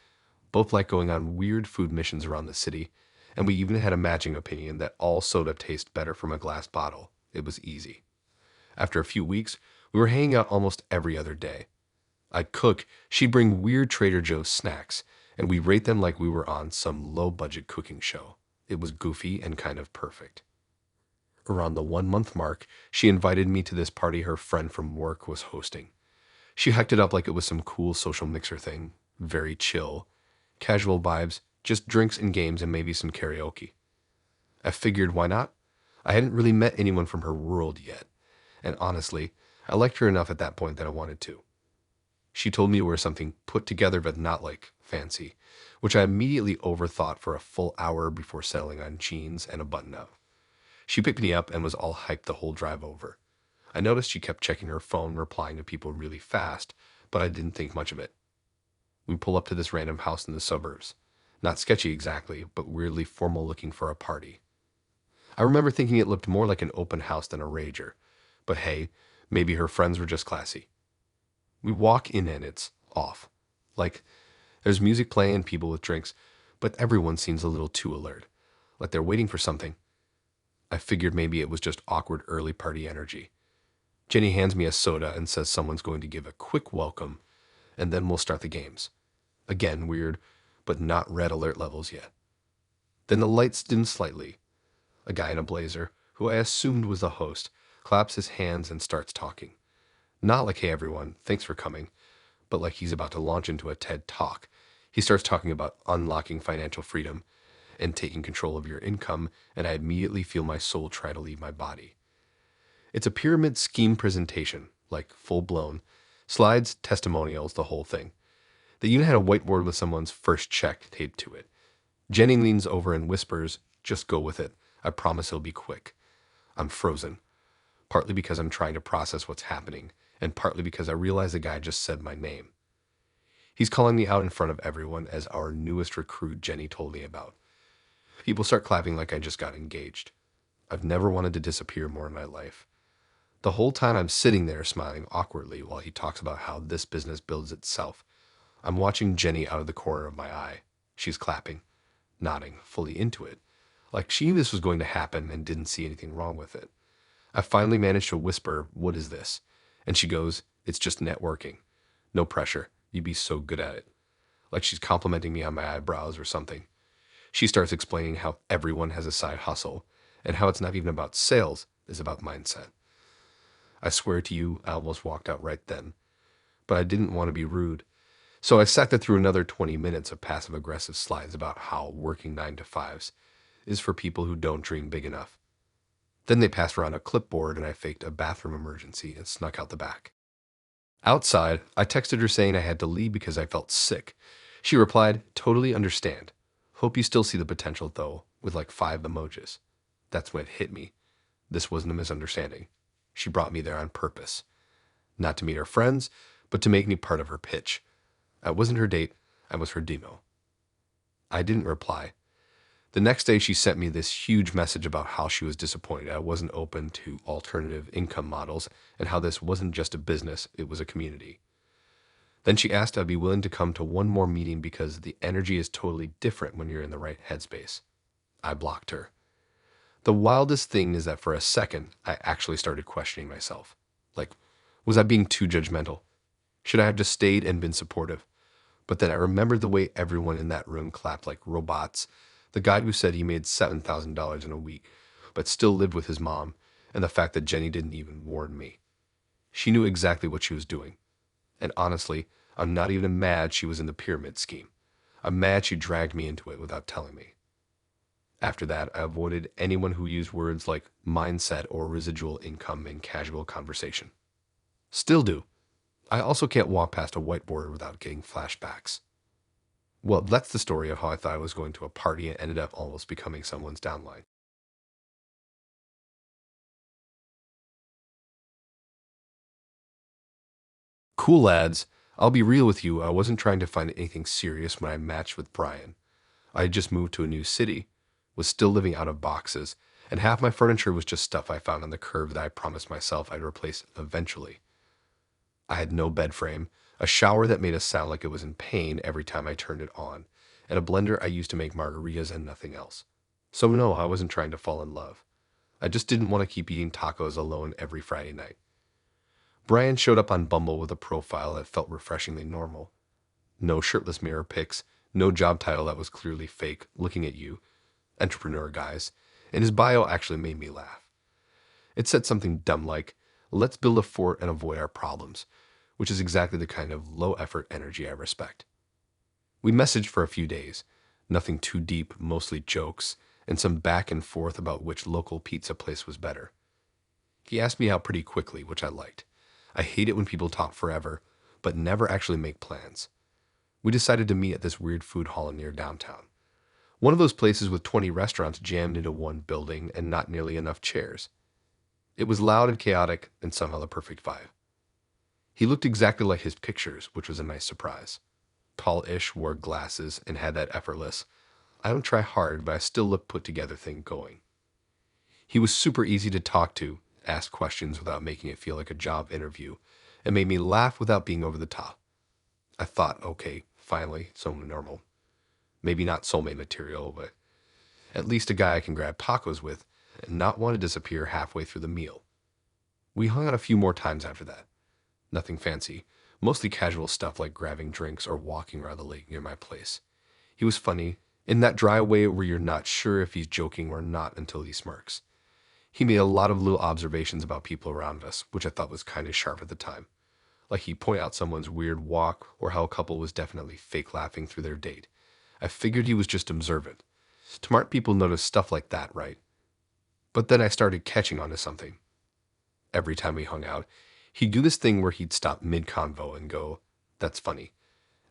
Both like going on weird food missions around the city, and we even had a matching opinion that all soda tastes better from a glass bottle. It was easy. After a few weeks, we were hanging out almost every other day. I'd cook, she'd bring weird Trader Joe's snacks, and we rate them like we were on some low-budget cooking show. It was goofy and kind of perfect. Around the 1 month mark, she invited me to this party her friend from work was hosting. She hyped it up like it was some cool social mixer thing. Very chill. Casual vibes, just drinks and games and maybe some karaoke. I figured, why not? I hadn't really met anyone from her world yet, and honestly, I liked her enough at that point that I wanted to. She told me to wear something put together but not like fancy, which I immediately overthought for a full hour before settling on jeans and a button-up. She picked me up and was all hyped the whole drive over. I noticed she kept checking her phone, replying to people really fast, but I didn't think much of it. We pull up to this random house in the suburbs. Not sketchy exactly, but weirdly formal looking for a party. I remember thinking it looked more like an open house than a rager, but hey, maybe her friends were just classy. We walk in and it's off. Like, there's music playing and people with drinks, but everyone seems a little too alert, like they're waiting for something. I figured maybe it was just awkward early party energy. Jenny hands me a soda and says someone's going to give a quick welcome, and then we'll start the games. Again, weird, but not red alert levels yet. Then the lights dim slightly. A guy in a blazer, who I assumed was the host, claps his hands and starts talking. Not like, hey everyone, thanks for coming, but like he's about to launch into a TED Talk. He starts talking about unlocking financial freedom and taking control of your income, and I immediately feel my soul try to leave my body. It's a pyramid scheme presentation, like full-blown. Slides, testimonials, the whole thing. They even had a whiteboard with someone's first check taped to it. Jenny leans over and whispers, just go with it. I promise it'll be quick. I'm frozen, partly because I'm trying to process what's happening, and partly because I realize the guy just said my name. He's calling me out in front of everyone as our newest recruit Jenny told me about. People start clapping like I just got engaged. I've never wanted to disappear more in my life. The whole time I'm sitting there smiling awkwardly while he talks about how this business builds itself. I'm watching Jenny out of the corner of my eye. She's clapping, nodding, fully into it, like she knew this was going to happen and didn't see anything wrong with it. I finally managed to whisper, what is this? And she goes, it's just networking. No pressure. You'd be so good at it. Like she's complimenting me on my eyebrows or something. She starts explaining how everyone has a side hustle and how it's not even about sales, it's about mindset. I swear to you, I almost walked out right then. But I didn't want to be rude. So I sat there through another 20 minutes of passive-aggressive slides about how working 9 to 5s is for people who don't dream big enough. Then they passed around a clipboard and I faked a bathroom emergency and snuck out the back. Outside, I texted her saying I had to leave because I felt sick. She replied, "Totally understand. Hope you still see the potential though," with like 5 emojis. That's when it hit me. This wasn't a misunderstanding. She brought me there on purpose. Not to meet her friends, but to make me part of her pitch. I wasn't her date, I was her demo. I didn't reply. The next day, she sent me this huge message about how she was disappointed I wasn't open to alternative income models and how this wasn't just a business, it was a community. Then she asked if I'd be willing to come to one more meeting because the energy is totally different when you're in the right headspace. I blocked her. The wildest thing is that for a second, I actually started questioning myself. Like, was I being too judgmental? Should I have just stayed and been supportive? But then I remembered the way everyone in that room clapped like robots. The guy who said he made $7,000 in a week, but still lived with his mom, and the fact that Jenny didn't even warn me. She knew exactly what she was doing. And honestly, I'm not even mad she was in the pyramid scheme. I'm mad she dragged me into it without telling me. After that, I avoided anyone who used words like mindset or residual income in casual conversation. Still do. I also can't walk past a whiteboard without getting flashbacks. Well, that's the story of how I thought I was going to a party and ended up almost becoming someone's downline. Cool lads, I'll be real with you, I wasn't trying to find anything serious when I matched with Brian. I had just moved to a new city, was still living out of boxes, and half my furniture was just stuff I found on the curb that I promised myself I'd replace eventually. I had no bed frame, a shower that made a sound like it was in pain every time I turned it on, and a blender I used to make margaritas and nothing else. So no, I wasn't trying to fall in love. I just didn't want to keep eating tacos alone every Friday night. Brian showed up on Bumble with a profile that felt refreshingly normal. No shirtless mirror pics, no job title that was clearly fake, looking at you, entrepreneur guys, and his bio actually made me laugh. It said something dumb like, "Let's build a fort and avoid our problems," which is exactly the kind of low-effort energy I respect. We messaged for a few days, nothing too deep, mostly jokes, and some back and forth about which local pizza place was better. He asked me out pretty quickly, which I liked. I hate it when people talk forever, but never actually make plans. We decided to meet at this weird food hall near downtown. One of those places with 20 restaurants jammed into one building and not nearly enough chairs. It was loud and chaotic and somehow the perfect vibe. He looked exactly like his pictures, which was a nice surprise. Tall-ish, wore glasses, and had that effortless, I don't try hard, but I still look put together thing going. He was super easy to talk to, ask questions without making it feel like a job interview, and made me laugh without being over the top. I thought, okay, finally, someone normal. Maybe not soulmate material, but at least a guy I can grab tacos with and not want to disappear halfway through the meal. We hung out a few more times after that. Nothing fancy, mostly casual stuff like grabbing drinks or walking around the lake near my place. He was funny, in that dry way where you're not sure if he's joking or not until he smirks. He made a lot of little observations about people around us, which I thought was kind of sharp at the time. Like he'd point out someone's weird walk or how a couple was definitely fake laughing through their date. I figured he was just observant. Smart people notice stuff like that, right? But then I started catching on to something. Every time we hung out, he'd do this thing where he'd stop mid-convo and go, "That's funny,"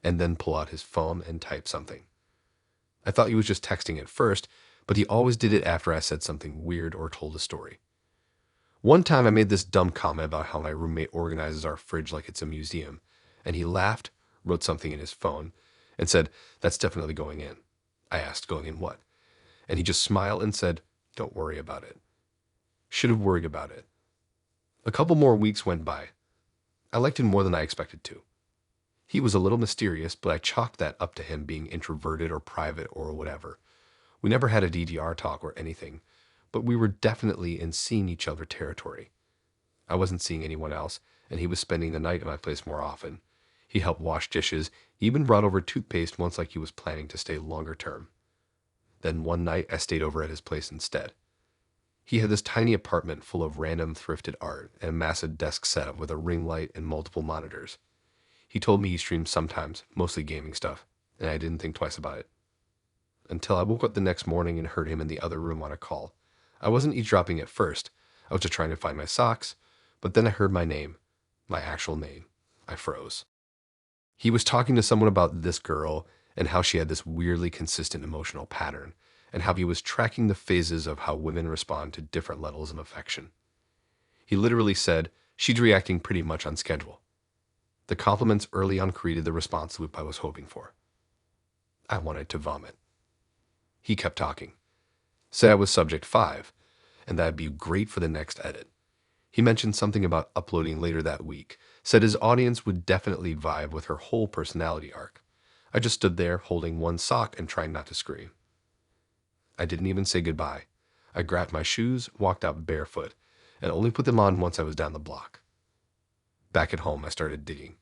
and then pull out his phone and type something. I thought he was just texting at first, but he always did it after I said something weird or told a story. One time I made this dumb comment about how my roommate organizes our fridge like it's a museum, and he laughed, wrote something in his phone, and said, "That's definitely going in." I asked, "Going in what?" And he just smiled and said, "Don't worry about it." Should have worried about it. A couple more weeks went by. I liked him more than I expected to. He was a little mysterious, but I chalked that up to him being introverted or private or whatever. We never had a DDR talk or anything, but we were definitely in seeing each other territory. I wasn't seeing anyone else, and he was spending the night at my place more often. He helped wash dishes, even brought over toothpaste once like he was planning to stay longer term. Then one night I stayed over at his place instead. He had this tiny apartment full of random thrifted art and a massive desk setup with a ring light and multiple monitors. He told me he streams sometimes, mostly gaming stuff, and I didn't think twice about it. Until I woke up the next morning and heard him in the other room on a call. I wasn't eavesdropping at first. I was just trying to find my socks, but then I heard my name, my actual name. I froze. He was talking to someone about this girl and how she had this weirdly consistent emotional pattern, and how he was tracking the phases of how women respond to different levels of affection. He literally said, "She's reacting pretty much on schedule." The compliments early on created the response loop I was hoping for. I wanted to vomit. He kept talking. Said I was subject 5, and that'd be great for the next edit. He mentioned something about uploading later that week, said his audience would definitely vibe with her whole personality arc. I just stood there holding one sock and trying not to scream. I didn't even say goodbye. I grabbed my shoes, walked out barefoot, and only put them on once I was down the block. Back at home, I started digging.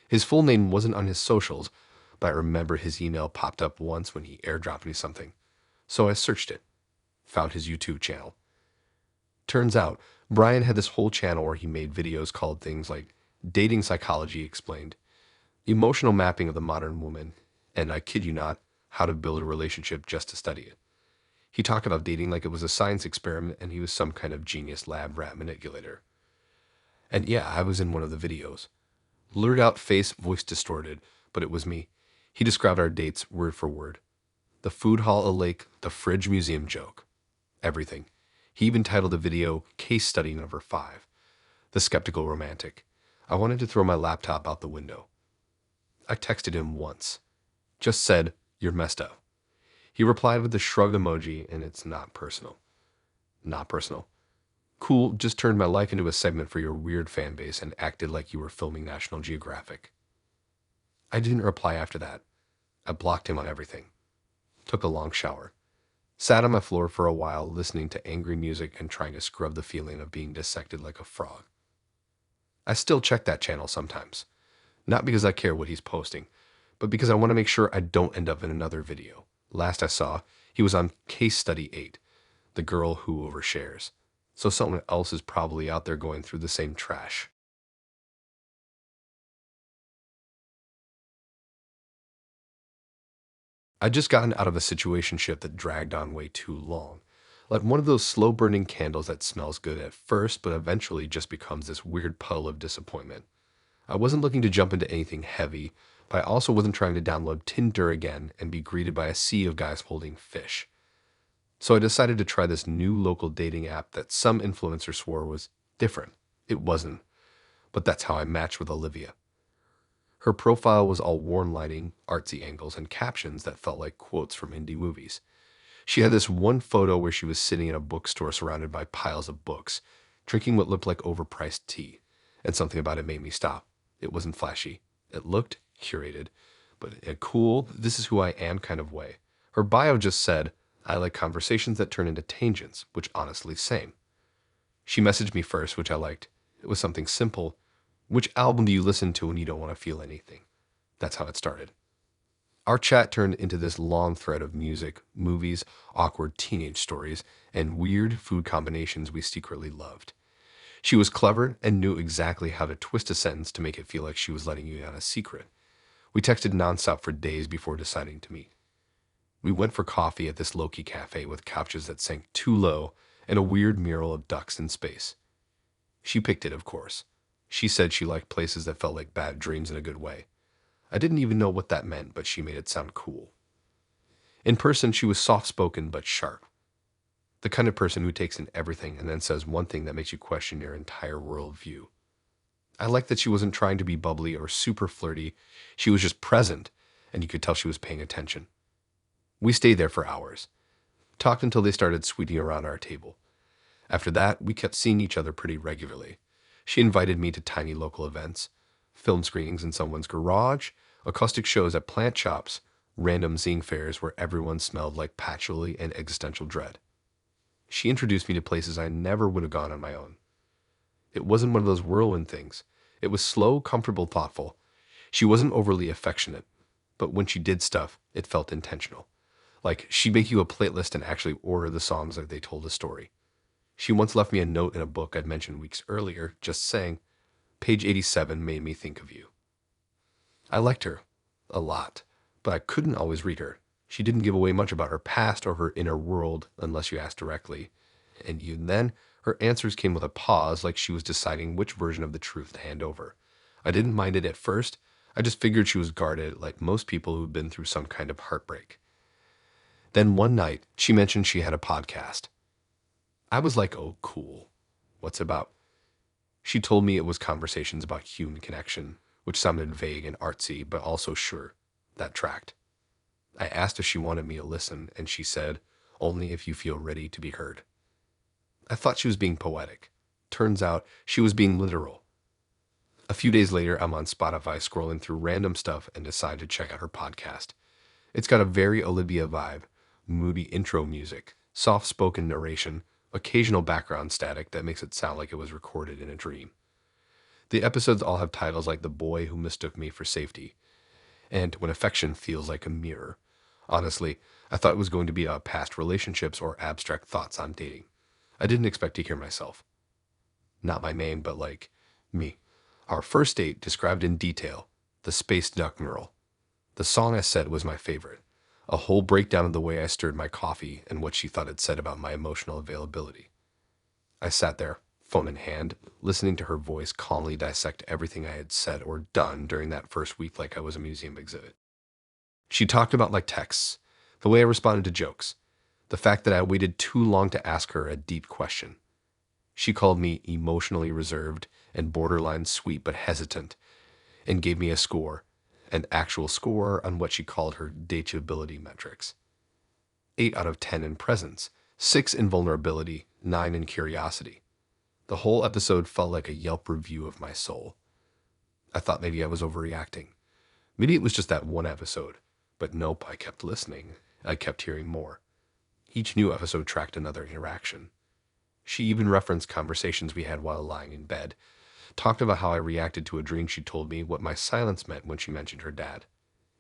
His full name wasn't on his socials, but I remember his email popped up once when he airdropped me something. So I searched it, found his YouTube channel. Turns out, Brian had this whole channel where he made videos called things like Dating Psychology Explained, Emotional Mapping of the Modern Woman, and I kid you not, How to Build a Relationship Just to Study It. He talked about dating like it was a science experiment and he was some kind of genius lab rat manipulator. And yeah, I was in one of the videos. Blurred out face, voice distorted, but it was me. He described our dates word for word. The food hall, a lake, the fridge museum joke. Everything. He even titled the video Case Study Number 5, The Skeptical Romantic. I wanted to throw my laptop out the window. I texted him once. Just said, "You're messed up." He replied with a shrug emoji, and it's not personal. Not personal. Cool, just turned my life into a segment for your weird fan base and acted like you were filming National Geographic. I didn't reply after that. I blocked him on everything. Took a long shower. Sat on my floor for a while listening to angry music and trying to scrub the feeling of being dissected like a frog. I still check that channel sometimes. Not because I care what he's posting, but because I want to make sure I don't end up in another video. Last I saw, he was on Case Study 8, The Girl Who Overshares. So someone else is probably out there going through the same trash. I'd just gotten out of a situationship that dragged on way too long. Like one of those slow-burning candles that smells good at first, but eventually just becomes this weird puddle of disappointment. I wasn't looking to jump into anything heavy, but I also wasn't trying to download Tinder again and be greeted by a sea of guys holding fish. So I decided to try this new local dating app that some influencers swore was different. It wasn't, but that's how I matched with Olivia. Her profile was all warm lighting, artsy angles, and captions that felt like quotes from indie movies. She had this one photo where she was sitting in a bookstore surrounded by piles of books, drinking what looked like overpriced tea, and something about it made me stop. It wasn't flashy. It looked curated, but in a cool, this is who I am kind of way. Her bio just said, "I like conversations that turn into tangents," which honestly, same. She messaged me first, which I liked. It was something simple. Which album do you listen to when you don't want to feel anything? That's how it started. Our chat turned into this long thread of music, movies, awkward teenage stories, and weird food combinations we secretly loved. She was clever and knew exactly how to twist a sentence to make it feel like she was letting you in on a secret. We texted nonstop for days before deciding to meet. We went for coffee at this low-key cafe with couches that sank too low and a weird mural of ducks in space. She picked it, of course. She said she liked places that felt like bad dreams in a good way. I didn't even know what that meant, but she made it sound cool. In person, she was soft-spoken but sharp. The kind of person who takes in everything and then says one thing that makes you question your entire worldview. I liked that she wasn't trying to be bubbly or super flirty. She was just present, and you could tell she was paying attention. We stayed there for hours. Talked until they started sweeting around our table. After that, we kept seeing each other pretty regularly. She invited me to tiny local events, film screenings in someone's garage, acoustic shows at plant shops, random zine fairs where everyone smelled like patchouli and existential dread. She introduced me to places I never would have gone on my own. It wasn't one of those whirlwind things. It was slow, comfortable, thoughtful. She wasn't overly affectionate, but when she did stuff, it felt intentional. Like she'd make you a playlist and actually order the songs like they told a story. She once left me a note in a book I'd mentioned weeks earlier, just saying, "Page 87 made me think of you." I liked her. A lot. But I couldn't always read her. She didn't give away much about her past or her inner world unless you asked directly. And even then, her answers came with a pause, like she was deciding which version of the truth to hand over. I didn't mind it at first. I just figured she was guarded, like most people who've been through some kind of heartbreak. Then one night, she mentioned she had a podcast. I was like, oh, cool. What's it about? She told me it was conversations about human connection, which sounded vague and artsy, but also sure. That tracked. I asked if she wanted me to listen, and she said, only if you feel ready to be heard. I thought she was being poetic. Turns out she was being literal. A few days later, I'm on Spotify scrolling through random stuff and decide to check out her podcast. It's got a very Olivia vibe, moody intro music, soft-spoken narration, occasional background static that makes it sound like it was recorded in a dream. The episodes all have titles like The Boy Who Mistook Me for Safety and When Affection Feels Like a Mirror. Honestly, I thought it was going to be about past relationships or abstract thoughts on dating. I didn't expect to hear myself. Not my name, but like me. Our first date described in detail, the Space Duck mural. The song I said was my favorite. A whole breakdown of the way I stirred my coffee and what she thought it said about my emotional availability. I sat there, phone in hand, listening to her voice calmly dissect everything I had said or done during that first week like I was a museum exhibit. She talked about my texts, the way I responded to jokes, the fact that I waited too long to ask her a deep question. She called me emotionally reserved and borderline sweet but hesitant, and gave me a score, an actual score on what she called her dateability metrics. 8 out of 10 in presence, 6 in vulnerability, 9 in curiosity. The whole episode felt like a Yelp review of my soul. I thought maybe I was overreacting. Maybe it was just that one episode. But nope, I kept listening. I kept hearing more. Each new episode tracked another interaction. She even referenced conversations we had while lying in bed, talked about how I reacted to a dream she told me, what my silence meant when she mentioned her dad.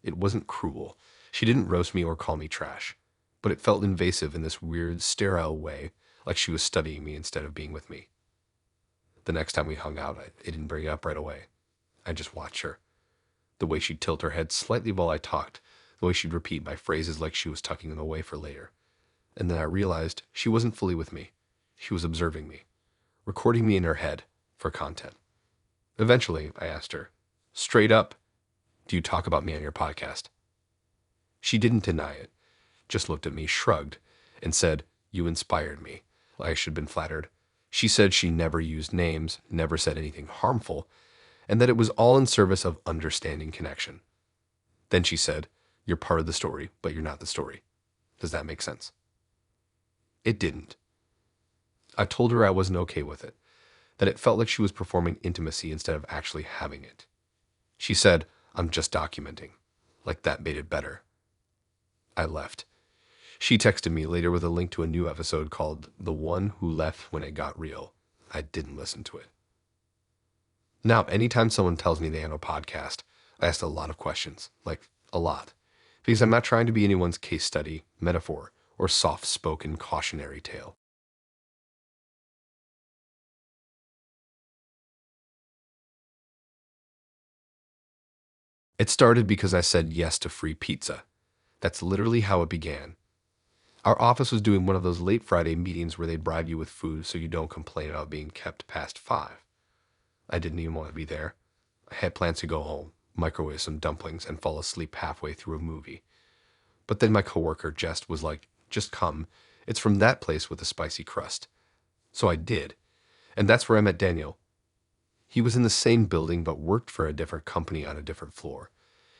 It wasn't cruel. She didn't roast me or call me trash. But it felt invasive in this weird, sterile way, like she was studying me instead of being with me. The next time we hung out, I didn't bring it up right away. I just watched her. The way she'd tilt her head slightly while I talked, the way she'd repeat my phrases like she was tucking them away for later. And then I realized she wasn't fully with me. She was observing me, recording me in her head for content. Eventually, I asked her, straight up, do you talk about me on your podcast? She didn't deny it, just looked at me, shrugged, and said, you inspired me. I should have been flattered. She said she never used names, never said anything harmful, and that it was all in service of understanding connection. Then she said, you're part of the story, but you're not the story. Does that make sense? It didn't. I told her I wasn't okay with it, that it felt like she was performing intimacy instead of actually having it. She said, I'm just documenting. Like that made it better. I left. She texted me later with a link to a new episode called The One Who Left When It Got Real. I didn't listen to it. Now, anytime someone tells me they have a podcast, I ask a lot of questions, like a lot, because I'm not trying to be anyone's case study, metaphor, or soft-spoken cautionary tale. It started because I said yes to free pizza. That's literally how it began. Our office was doing one of those late Friday meetings where they bribe you with food so you don't complain about being kept past 5. I didn't even want to be there. I had plans to go home, microwave some dumplings, and fall asleep halfway through a movie. But then my coworker, Jess, was like, just come. It's from that place with the spicy crust. So I did. And that's where I met Daniel. He was in the same building but worked for a different company on a different floor.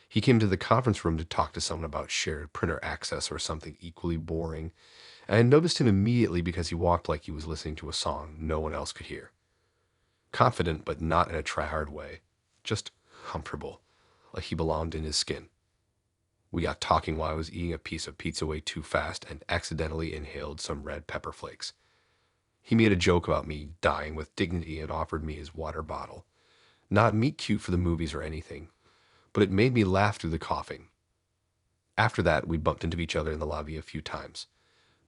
He came to the conference room to talk to someone about shared printer access or something equally boring, and I noticed him immediately because he walked like he was listening to a song no one else could hear. Confident, but not in a try-hard way. Just comfortable, like he belonged in his skin. We got talking while I was eating a piece of pizza way too fast and accidentally inhaled some red pepper flakes. He made a joke about me dying with dignity and offered me his water bottle. Not meet cute for the movies or anything, but it made me laugh through the coughing. After that, we bumped into each other in the lobby a few times.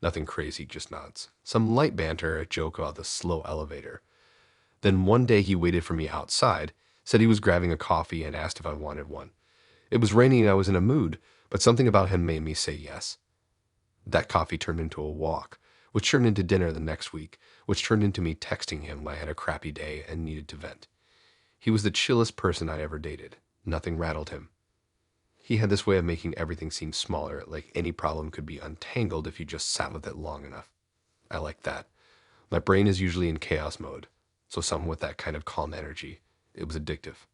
Nothing crazy, just nods. Some light banter, a joke about the slow elevator. Then one day he waited for me outside, said he was grabbing a coffee and asked if I wanted one. It was raining and I was in a mood, but something about him made me say yes. That coffee turned into a walk, which turned into dinner the next week, which turned into me texting him when I had a crappy day and needed to vent. He was the chillest person I'd ever dated. Nothing rattled him. He had this way of making everything seem smaller, like any problem could be untangled if you just sat with it long enough. I like that. My brain is usually in chaos mode, so someone with that kind of calm energy, it was addictive.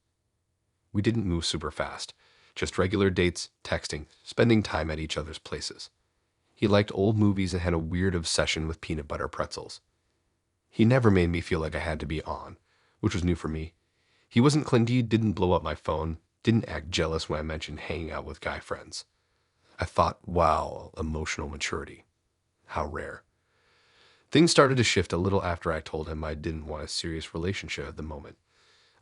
We didn't move super fast, just regular dates, texting, spending time at each other's places. He liked old movies and had a weird obsession with peanut butter pretzels. He never made me feel like I had to be on, which was new for me. He wasn't clingy, didn't blow up my phone, didn't act jealous when I mentioned hanging out with guy friends. I thought, wow, emotional maturity. How rare. Things started to shift a little after I told him I didn't want a serious relationship at the moment.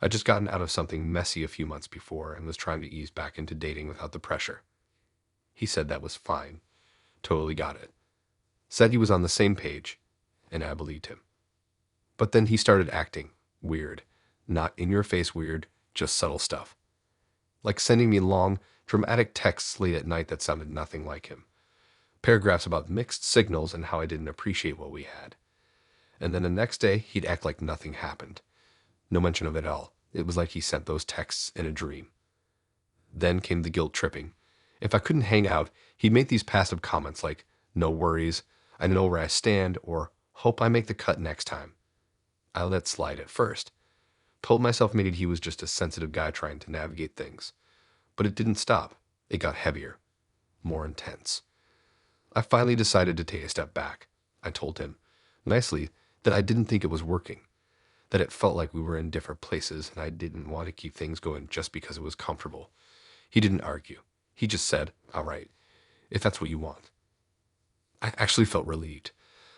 I'd just gotten out of something messy a few months before and was trying to ease back into dating without the pressure. He said that was fine. Totally got it. Said he was on the same page, and I believed him. But then he started acting weird. Not in-your-face weird, just subtle stuff. Like sending me long, dramatic texts late at night that sounded nothing like him. Paragraphs about mixed signals and how I didn't appreciate what we had. And then the next day, he'd act like nothing happened. No mention of it at all. It was like he sent those texts in a dream. Then came the guilt tripping. If I couldn't hang out, he'd make these passive comments like, no worries, I know where I stand, or hope I make the cut next time. I let it slide at first. Told myself maybe he was just a sensitive guy trying to navigate things. But it didn't stop. It got heavier. More intense. I finally decided to take a step back. I told him, nicely, that I didn't think it was working. That it felt like we were in different places and I didn't want to keep things going just because it was comfortable. He didn't argue. He just said, all right, if that's what you want. I actually felt relieved.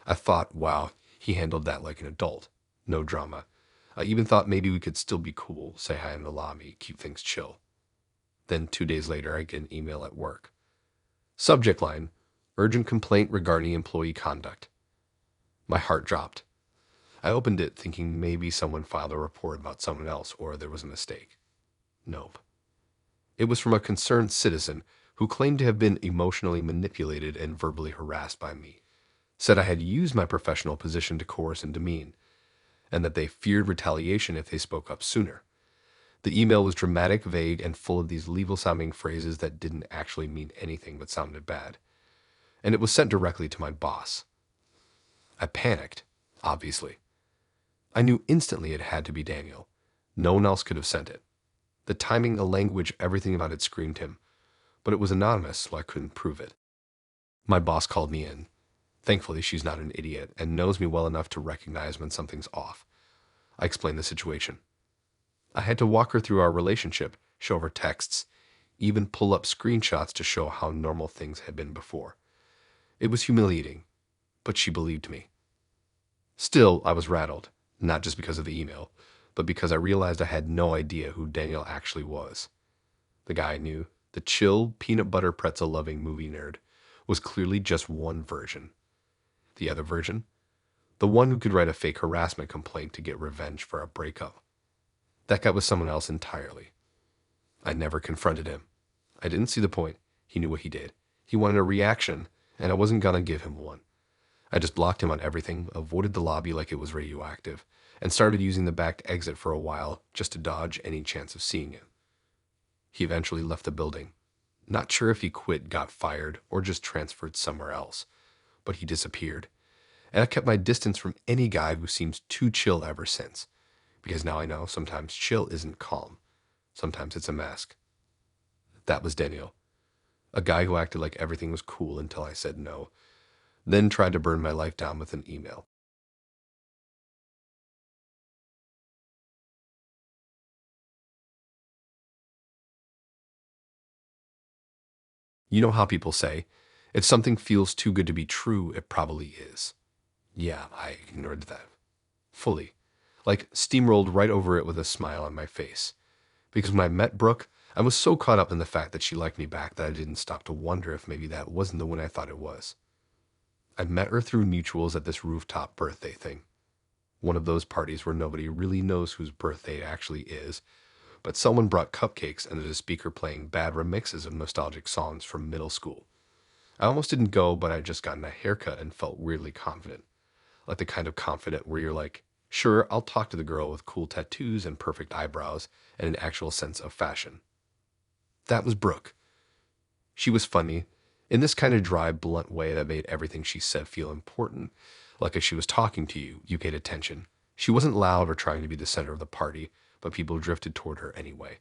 I thought, wow, he handled that like an adult. No drama. I even thought maybe we could still be cool, say hi in the lobby, keep things chill. Then 2 days later, I get an email at work. Subject line, urgent complaint regarding employee conduct. My heart dropped. I opened it thinking maybe someone filed a report about someone else or there was a mistake. Nope. It was from a concerned citizen who claimed to have been emotionally manipulated and verbally harassed by me. Said I had used my professional position to coerce and demean, and that they feared retaliation if they spoke up sooner. The email was dramatic, vague, and full of these legal-sounding phrases that didn't actually mean anything but sounded bad. And it was sent directly to my boss. I panicked, obviously. I knew instantly it had to be Daniel. No one else could have sent it. The timing, the language, everything about it screamed him. But it was anonymous, so I couldn't prove it. My boss called me in. Thankfully, she's not an idiot and knows me well enough to recognize when something's off. I explained the situation. I had to walk her through our relationship, show her texts, even pull up screenshots to show how normal things had been before. It was humiliating, but she believed me. Still, I was rattled, not just because of the email, but because I realized I had no idea who Daniel actually was. The guy I knew, the chill, peanut butter pretzel-loving movie nerd, was clearly just one version. The other version? The one who could write a fake harassment complaint to get revenge for a breakup. That guy was someone else entirely. I never confronted him. I didn't see the point. He knew what he did. He wanted a reaction, and I wasn't gonna give him one. I just blocked him on everything, avoided the lobby like it was radioactive, and started using the back exit for a while just to dodge any chance of seeing him. He eventually left the building. Not sure if he quit, got fired, or just transferred somewhere else, but he disappeared. And I kept my distance from any guy who seems too chill ever since, because now I know sometimes chill isn't calm. Sometimes it's a mask. That was Daniel, a guy who acted like everything was cool until I said no, then tried to burn my life down with an email. You know how people say, if something feels too good to be true, it probably is. Yeah, I ignored that. Fully. Like steamrolled right over it with a smile on my face. Because when I met Brooke, I was so caught up in the fact that she liked me back that I didn't stop to wonder if maybe that wasn't the one I thought it was. I'd met her through mutuals at this rooftop birthday thing. One of those parties where nobody really knows whose birthday it actually is, but someone brought cupcakes and there's a speaker playing bad remixes of nostalgic songs from middle school. I almost didn't go, but I'd just gotten a haircut and felt weirdly confident. Like the kind of confident where you're like, sure, I'll talk to the girl with cool tattoos and perfect eyebrows and an actual sense of fashion. That was Brooke. She was funny, in this kind of dry, blunt way that made everything she said feel important. Like if she was talking to you, you paid attention. She wasn't loud or trying to be the center of the party, but people drifted toward her anyway.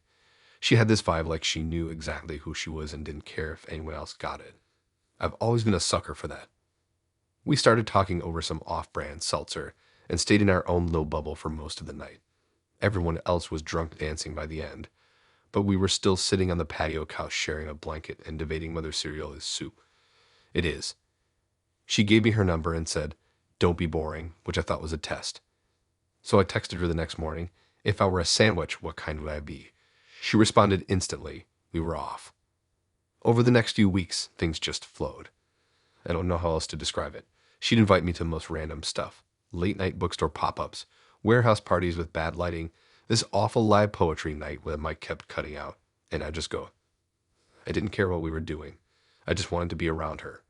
She had this vibe like she knew exactly who she was and didn't care if anyone else got it. I've always been a sucker for that. We started talking over some off-brand seltzer and stayed in our own little bubble for most of the night. Everyone else was drunk dancing by the end, but we were still sitting on the patio couch sharing a blanket and debating whether cereal is soup. It is. She gave me her number and said, "Don't be boring," which I thought was a test. So I texted her the next morning, "If I were a sandwich, what kind would I be?" She responded instantly. We were off. Over the next few weeks, things just flowed. I don't know how else to describe it. She'd invite me to the most random stuff. Late night bookstore pop-ups, warehouse parties with bad lighting, this awful live poetry night where the mic kept cutting out, and I'd just go. I didn't care what we were doing. I just wanted to be around her.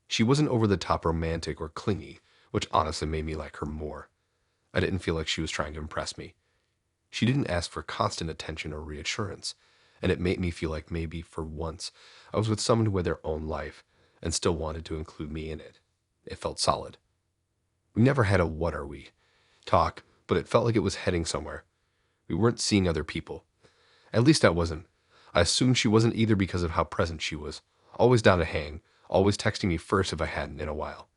She wasn't over the top romantic or clingy, which honestly made me like her more. I didn't feel like she was trying to impress me. She didn't ask for constant attention or reassurance, and it made me feel like maybe, for once, I was with someone who had their own life and still wanted to include me in it. It felt solid. We never had a "what are we" talk, but it felt like it was heading somewhere. We weren't seeing other people. At least I wasn't. I assumed she wasn't either because of how present she was. Always down to hang, always texting me first if I hadn't in a while.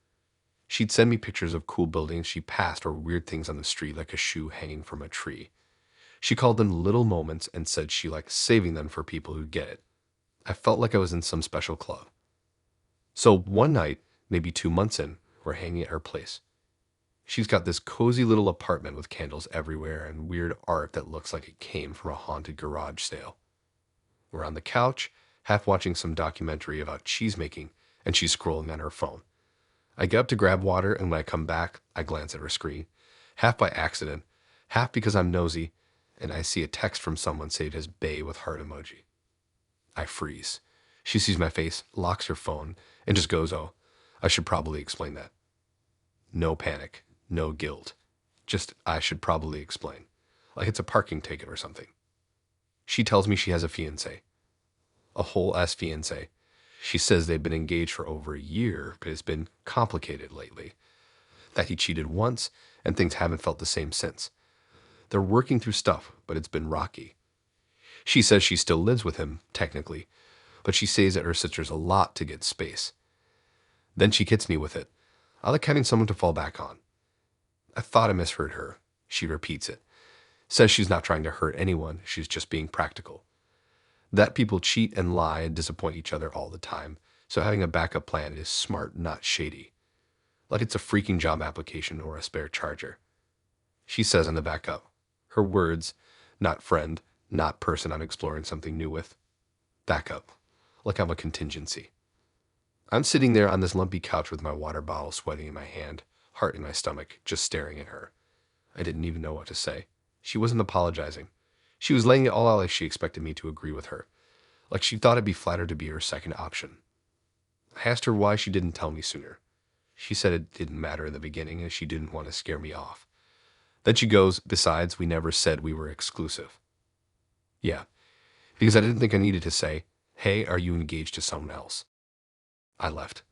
She'd send me pictures of cool buildings she passed or weird things on the street like a shoe hanging from a tree. She called them little moments and said she liked saving them for people who get it. I felt like I was in some special club. So one night, maybe 2 months in, we're hanging at her place. She's got this cozy little apartment with candles everywhere and weird art that looks like it came from a haunted garage sale. We're on the couch, half watching some documentary about cheese making, and she's scrolling on her phone. I get up to grab water, and when I come back, I glance at her screen, half by accident, half because I'm nosy, and I see a text from someone saved as bae with heart emoji. I freeze. She sees my face, locks her phone, and just goes, "Oh, I should probably explain that." No panic, no guilt. Just, I should probably explain. Like it's a parking ticket or something. She tells me she has a fiancé. A whole ass fiancé. She says they've been engaged for over a year, but it's been complicated lately. That he cheated once, and things haven't felt the same since. They're working through stuff, but it's been rocky. She says she still lives with him, technically, but she says at her sister's a lot to get space. Then she hits me with it. I like having someone to fall back on. I thought I misheard her. She repeats it. Says she's not trying to hurt anyone, she's just being practical. That people cheat and lie and disappoint each other all the time, so having a backup plan is smart, not shady. Like it's a freaking job application or a spare charger. She says on the backup. Her words, not friend, not person I'm exploring something new with. Backup. Like I'm a contingency. I'm sitting there on this lumpy couch with my water bottle sweating in my hand, heart in my stomach, just staring at her. I didn't even know what to say. She wasn't apologizing. She was laying it all out like she expected me to agree with her. Like she thought I'd be flattered to be her second option. I asked her why she didn't tell me sooner. She said it didn't matter in the beginning and she didn't want to scare me off. Then she goes, "Besides, we never said we were exclusive." Yeah, because I didn't think I needed to say, "Hey, are you engaged to someone else?" I left.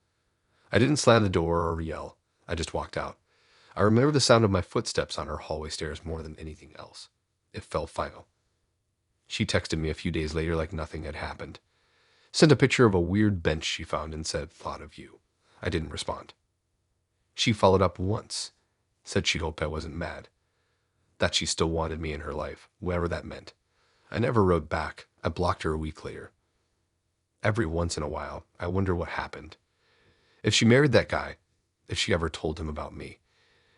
I didn't slam the door or yell. I just walked out. I remember the sound of my footsteps on her hallway stairs more than anything else. It felt final. She texted me a few days later like nothing had happened. Sent a picture of a weird bench she found and said, "Thought of you." I didn't respond. She followed up once. Said she'd hoped I wasn't mad. That she still wanted me in her life, whatever that meant. I never wrote back. I blocked her a week later. Every once in a while, I wonder what happened. If she married that guy, if she ever told him about me,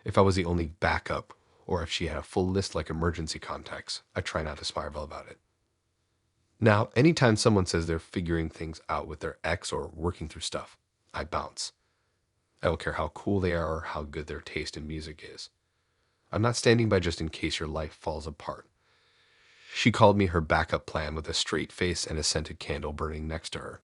if I was the only backup, or if she had a full list like emergency contacts, I try not to spiral about it. Now, anytime someone says they're figuring things out with their ex or working through stuff, I bounce. I don't care how cool they are or how good their taste in music is. I'm not standing by just in case your life falls apart. She called me her backup plan with a straight face and a scented candle burning next to her.